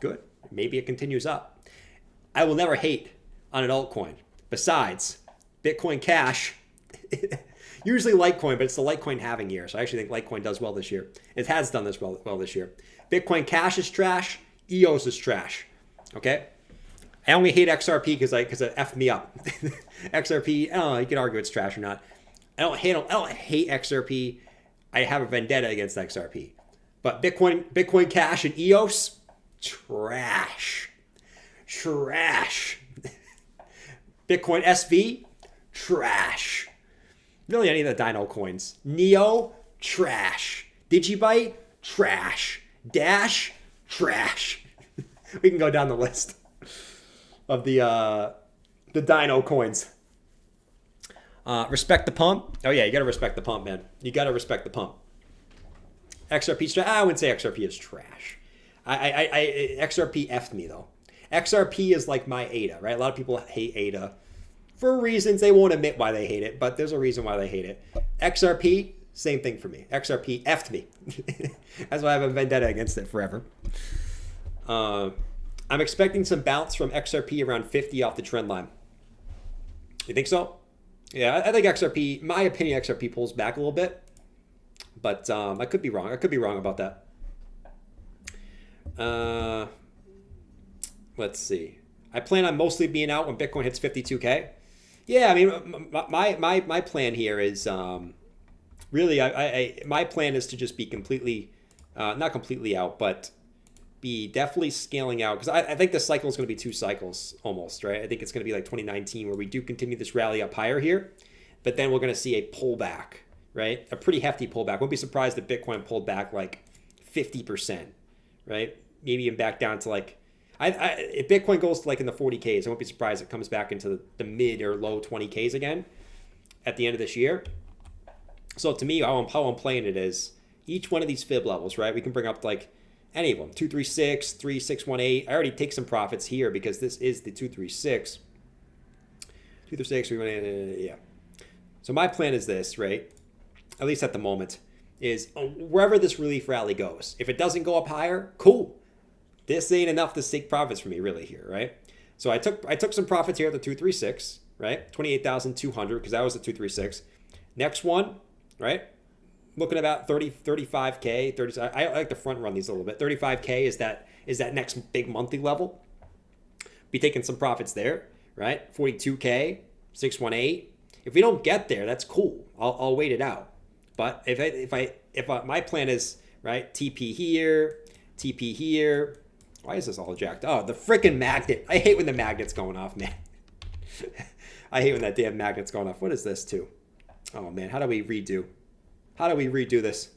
good. Maybe it continues up. I will never hate on an altcoin. Besides, Bitcoin Cash, usually Litecoin, but it's the Litecoin halving year, so I actually think Litecoin does well this year. It has done this well this year. Bitcoin Cash is trash. EOS is trash, okay? I only hate XRP because it effed me up. XRP, I don't know, you can argue it's trash or not. I don't hate XRP. I have a vendetta against XRP. But Bitcoin Cash and EOS, trash. Bitcoin SV, trash. Really any of the Dino coins. Neo, trash. Digibyte, trash. Dash, trash. We can go down the list of the Dino coins. Respect the pump. Oh yeah, you gotta respect the pump, man. You gotta respect the pump. XRP trash. I wouldn't say XRP is trash. XRP effed me though. XRP is like my ADA, right? A lot of people hate ADA for reasons they won't admit why they hate it, but there's a reason why they hate it. XRP, same thing for me. XRP effed me. That's why I have a vendetta against it forever. I'm expecting some bounce from XRP around 50 off the trend line. You think so? Yeah, I think XRP, my opinion, XRP pulls back a little bit. But I could be wrong. I could be wrong about that. Let's see. I plan on mostly being out when Bitcoin hits 52K. Yeah, I mean, my plan here is really, my plan is to just be completely, not completely out, but be definitely scaling out. Because I think the cycle is going to be 2 cycles almost, right? I think it's going to be like 2019 where we do continue this rally up higher here. But then we're going to see a pullback, right? A pretty hefty pullback. Won't be surprised if Bitcoin pulled back like 50%, right? Maybe even back down to like, if Bitcoin goes to like in the 40Ks, I won't be surprised it comes back into the mid or low 20Ks again at the end of this year. So to me, how I'm playing it is each one of these fib levels, right? We can bring up like Any of them. 236, 3618. I already take some profits here because this is the 236. 236, 318, yeah. So my plan is this, right? At least at the moment, is wherever this relief rally goes. If it doesn't go up higher, cool. This ain't enough to take profits for me really here, right? So I took some profits here at the 236, right? 28,200 because that was the 236. Next one, right? Looking about 35K, 30. I like to front run these a little bit. 35K is that next big monthly level. Be taking some profits there, right? 42K, 618. If we don't get there, that's cool. I'll wait it out. But if my plan is right, TP here, TP here. Why is this all jacked? Oh, the freaking magnet. I hate when the magnet's going off, man. I hate when that damn magnet's going off. What is this too? Oh man, how do we redo? How do we redo this?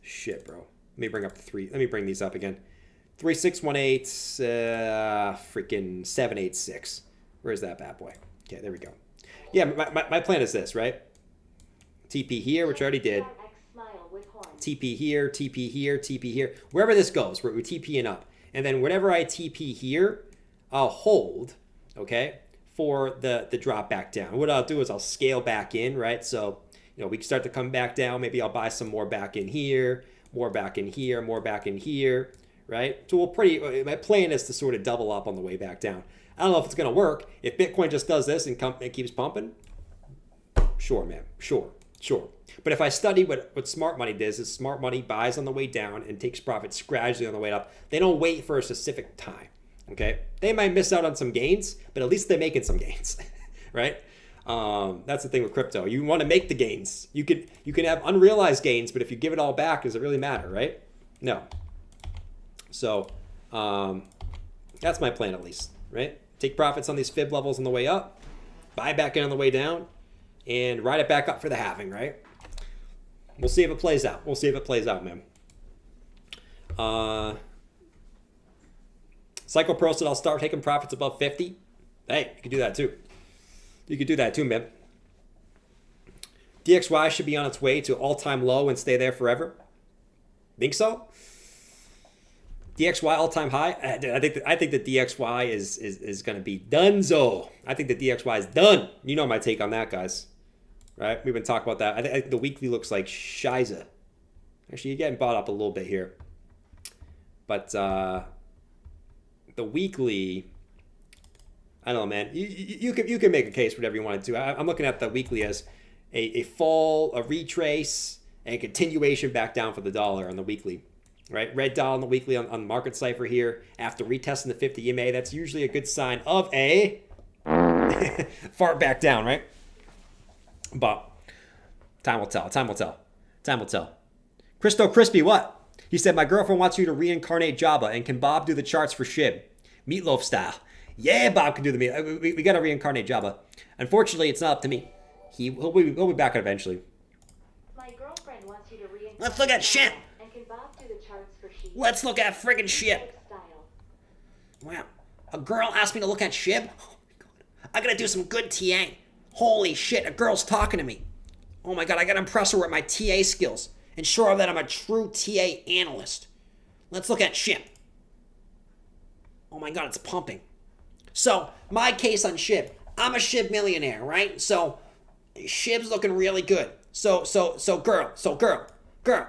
Shit, bro. Let me bring up the three. Let me bring these up again. 3618, freaking 786. Where's that bad boy? Okay, there we go. Yeah, my plan is this, right? TP here, which I already did. TP here, TP here, TP here. Wherever this goes, we're TPing up. And then whenever I TP here, I'll hold, okay, for the drop back down. What I'll do is I'll scale back in, right? So, you know, we can start to come back down. Maybe I'll buy some more back in here, more back in here, more back in here, right? So my plan is to sort of double up on the way back down. I don't know if it's going to work. If Bitcoin just does this and keeps pumping, sure, man, sure. But if I study what smart money does, is smart money buys on the way down and takes profits gradually on the way up. They don't wait for a specific time, okay? They might miss out on some gains, but at least they're making some gains, right? That's the thing with crypto. You want to make the gains. You can have unrealized gains, but if you give it all back, does it really matter, right? No. So that's my plan at least, right? Take profits on these fib levels on the way up, buy back in on the way down, and ride it back up for the halving, right? We'll see if it plays out. We'll see if it plays out, man. Cycle Pro said I'll start taking profits above 50. Hey, you can do that too. You could do that too, man. DXY should be on its way to all-time low and stay there forever. Think so? DXY all-time high? I think the DXY is going to be donezo. I think the DXY is done. You know my take on that, guys. Right? We've been talking about that. I think the weekly looks like shiza. Actually, you're getting bought up a little bit here. But the weekly, I don't know, man. You can make a case whatever you wanted to. I'm looking at the weekly as a fall, a retrace, and a continuation back down for the dollar on the weekly. Right? Red dot on the weekly on Market Cipher here. After retesting the 50 EMA, that's usually a good sign of a fart back down, right? But time will tell. Time will tell. Time will tell. Christo Crispy, what? He said, my girlfriend wants you to reincarnate Jabba, and can Bob do the charts for Shib? Meatloaf style. Yeah, Bob can do the meat. We got to reincarnate Jabba. Unfortunately, it's not up to me. He'll be back eventually.
My girlfriend wants you to reincarnate.
Let's look at shit.
And can Bob do the charts for Shib?
Let's look at friggin' shit.
Style.
Wow. A girl asked me to look at Shib? Oh my god. I gotta do some good TA. Holy shit, a girl's talking to me. Oh my god, I gotta impress her with my TA skills and show her that I'm a true TA analyst. Let's look at SHIB. Oh my god, it's pumping. So, my case on SHIB. I'm a SHIB millionaire, right? So, SHIB's looking really good. So girl.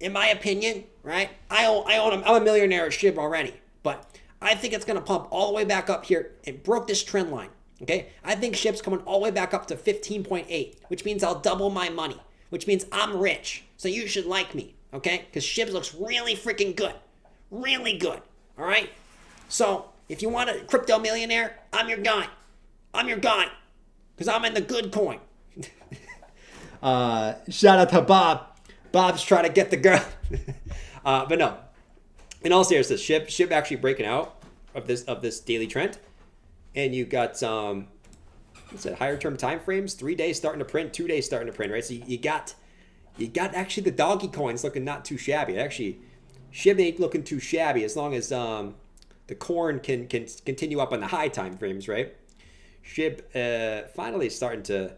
In my opinion, right? I'm a millionaire at SHIB already. But I think it's gonna pump all the way back up here. It broke this trend line. Okay, I think SHIB's coming all the way back up to 15.8, which means I'll double my money, which means I'm rich. So you should like me, okay? Because SHIB looks really freaking good. Really good, all right? So if you want a crypto millionaire, I'm your guy. I'm your guy. Because I'm in the good coin. Shout out to Bob. Bob's trying to get the girl. But no, in all seriousness, SHIB actually breaking out of this daily trend. And you got what's it, higher term time frames, 3 days starting to print, 2 days starting to print, right? So you got actually the doggy coins looking not too shabby. Actually, SHIB ain't looking too shabby as long as the corn can continue up on the high time frames, right? SHIB finally starting to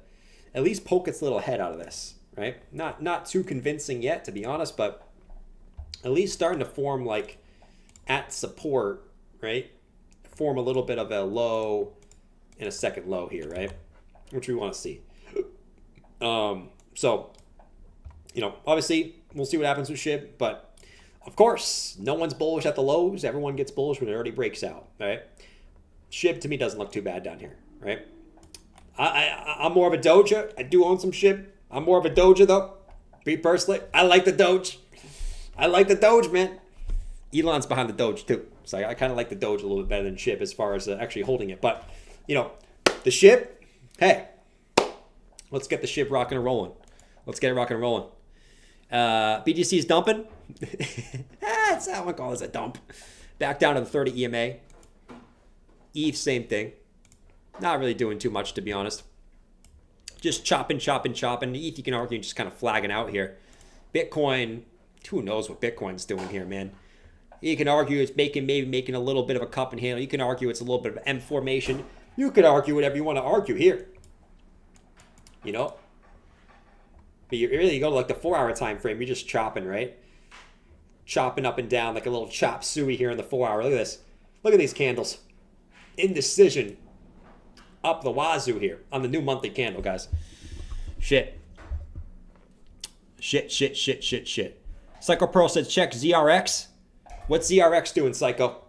at least poke its little head out of this, right? Not too convincing yet, to be honest, but at least starting to form like at support, right? Form a little bit of a low and a second low here, right? Which we want to see. So, you know, obviously we'll see what happens with SHIB, but of course, no one's bullish at the lows. Everyone gets bullish when it already breaks out, right? SHIB to me doesn't look too bad down here, right? I'm more of a Doja. I do own some SHIB. I'm more of a Doja though. Me personally, I like the Doge. I like the Doge, man. Elon's behind the Doge too, so I kind of like the Doge a little bit better than SHIB as far as actually holding it. But you know, the SHIB, hey, let's get the SHIB rocking and rolling. Let's get it rocking and rolling. BGC is dumping. That's how I call this a dump. Back down to the 30 EMA. ETH, same thing. Not really doing too much, to be honest. Just chopping. ETH, you can argue, just kind of flagging out here. Bitcoin, who knows what Bitcoin's doing here, man. You can argue it's maybe making a little bit of a cup and handle. You can argue it's a little bit of M formation. You could argue whatever you want to argue here. You know? But you go to like the 4-hour time frame, you're just chopping, right? Chopping up and down like a little chop suey here in the 4-hour. Look at this. Look at these candles. Indecision. Up the wazoo here on the new monthly candle, guys. Shit. Psycho Pearl says check ZRX. What's ZRX doing, Psycho?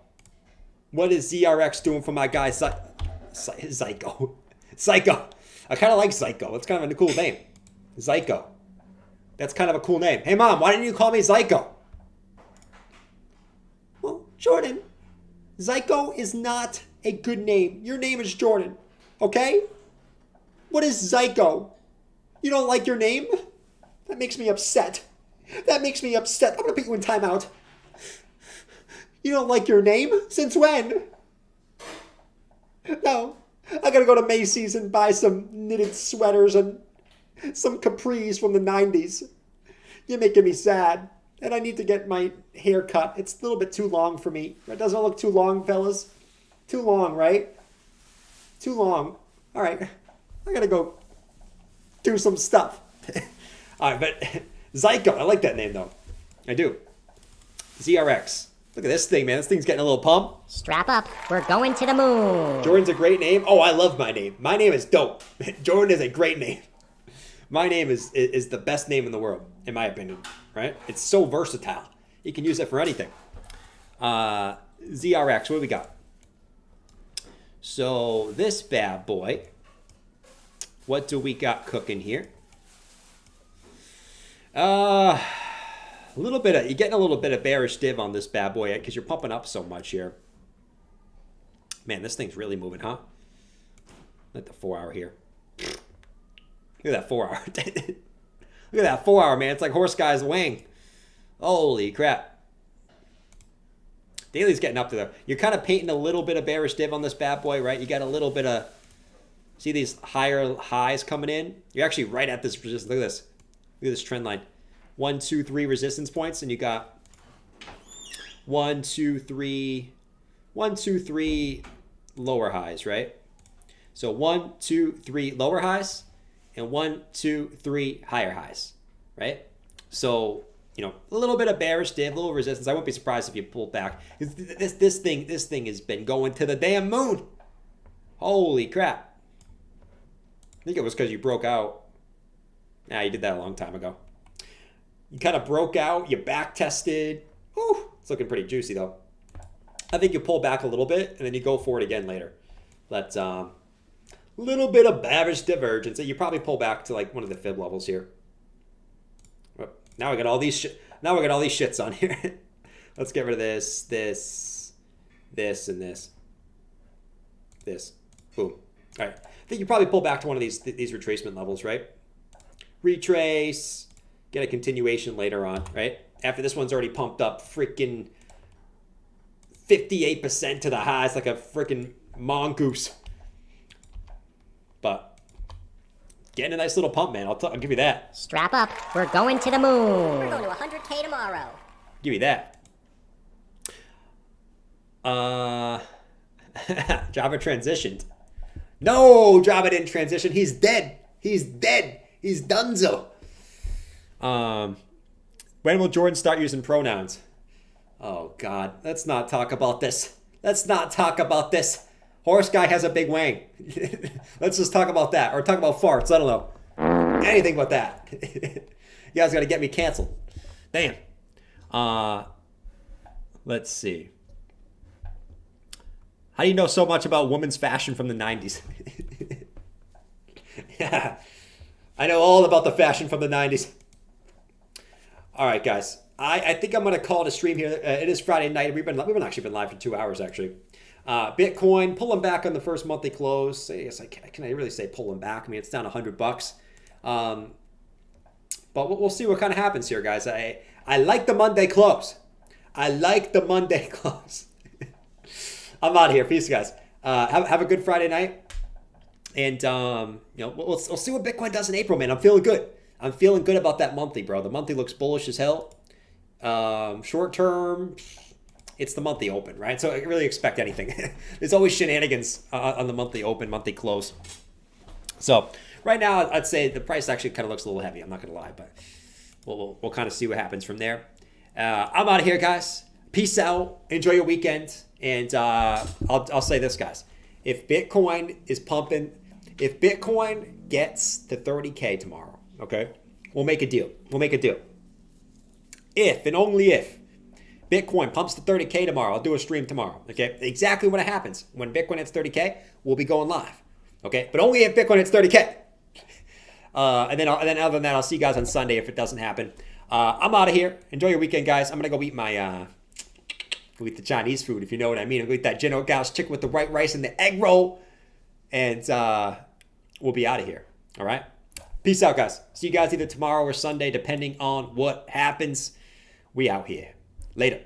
What is ZRX doing for my guy Psycho? Psycho. I kind of like Psycho. That's kind of a cool name. Zyko. That's kind of a cool name. Hey, Mom, why didn't you call me Zyko? Well, Jordan, Zyko is not a good name. Your name is Jordan, okay? What is Zyko? You don't like your name? That makes me upset. I'm going to put you in timeout. You don't like your name? Since when? No. I got to go to Macy's and buy some knitted sweaters and some capris from the 90s. You're making me sad. And I need to get my hair cut. It's a little bit too long for me. It doesn't look too long, fellas. Too long, right? Too long. All right. I gotta go do some stuff. All right, but Zyko. I like that name, though. I do. ZRX. Look at this thing, man. This thing's getting a little pump.
Strap up. We're going to the moon.
Jordan's a great name. Oh, I love my name. My name is dope. Jordan is a great name. My name is the best name in the world, in my opinion, right? It's so versatile. You can use it for anything. ZRX, what do we got? So this bad boy, what do we got cooking here? You're getting a little bit of bearish div on this bad boy because you're pumping up so much here. Man, this thing's really moving, huh? Look at the 4-hour here. Look at that 4-hour. Look at that 4-hour, man. It's like horse guy's wing. Holy crap. Daily's getting up to there. You're kind of painting a little bit of bearish div on this bad boy, right? You got a little bit of... See these higher highs coming in? You're actually right at this resistance. Look at this. Look at this trend line. 1, 2, 3 resistance points, and you got 1, 2, 3 lower highs, right? So 1, 2, 3 lower highs, and 1, 2, 3 higher highs, right? So, you know, a little bit of bearish div, a little resistance. I wouldn't be surprised if you pulled back. This thing has been going to the damn moon. Holy crap. I think it was because you broke out. Nah, you did that a long time ago. You kind of broke out, you back tested. Whew, it's looking pretty juicy though. I think you pull back a little bit and then you go for it again later. But little bit of bearish divergence. You probably pull back to like one of the fib levels here. Now we got all these shits on here. Let's get rid of this, and this. Boom. All right. I think you probably pull back to one of these retracement levels, right? Retrace. Get a continuation later on, right? After this one's already pumped up freaking 58% to the highs like a freaking mongoose. But getting a nice little pump, man. I'll give you that.
Strap up. We're going to the moon.
We're going to 100K tomorrow.
Give you that. Java transitioned. No, Java didn't transition. He's dead. He's dunzo. But When will Jordan start using pronouns? Oh, God. Let's not talk about this. Let's not talk about this. Horse guy has a big wang. Let's just talk about that. Or talk about farts. I don't know. Anything but that. You guys got to get me canceled. Damn. Let's see. How do you know so much about women's fashion from the 90s? Yeah. I know all about the fashion from the 90s. All right, guys. I think I'm going to call it a stream here. It is Friday night. We've been actually been live for 2 hours, actually. Bitcoin, pulling back on the first monthly close. I guess can I really say pulling back? I mean, it's down $100. But we'll see what kind of happens here, guys. I like the Monday close. I like the Monday close. I'm out of here. Peace, guys. Have a good Friday night. And, we'll see what Bitcoin does in April, man. I'm feeling good. I'm feeling good about that monthly, bro. The monthly looks bullish as hell. Short term, it's the monthly open, right? So I really expect anything. There's always shenanigans on the monthly open, monthly close. So right now, I'd say the price actually kind of looks a little heavy. I'm not going to lie, but we'll kind of see what happens from there. I'm out of here, guys. Peace out. Enjoy your weekend. And I'll say this, guys. If Bitcoin is pumping, if Bitcoin gets to 30K tomorrow, okay, we'll make a deal. We'll make a deal. If and only if Bitcoin pumps to 30K tomorrow, I'll do a stream tomorrow, okay? Exactly when it happens. When Bitcoin hits 30K, we'll be going live, okay? But only if Bitcoin hits 30K. And then other than that, I'll see you guys on Sunday if it doesn't happen. I'm out of here. Enjoy your weekend, guys. I'm going to go eat my... go eat the Chinese food, if you know what I mean. I'll go eat that General Gao's chicken with the white rice and the egg roll. And we'll be out of here, all right? Peace out, guys. See you guys either tomorrow or Sunday, depending on what happens. We out here. Later.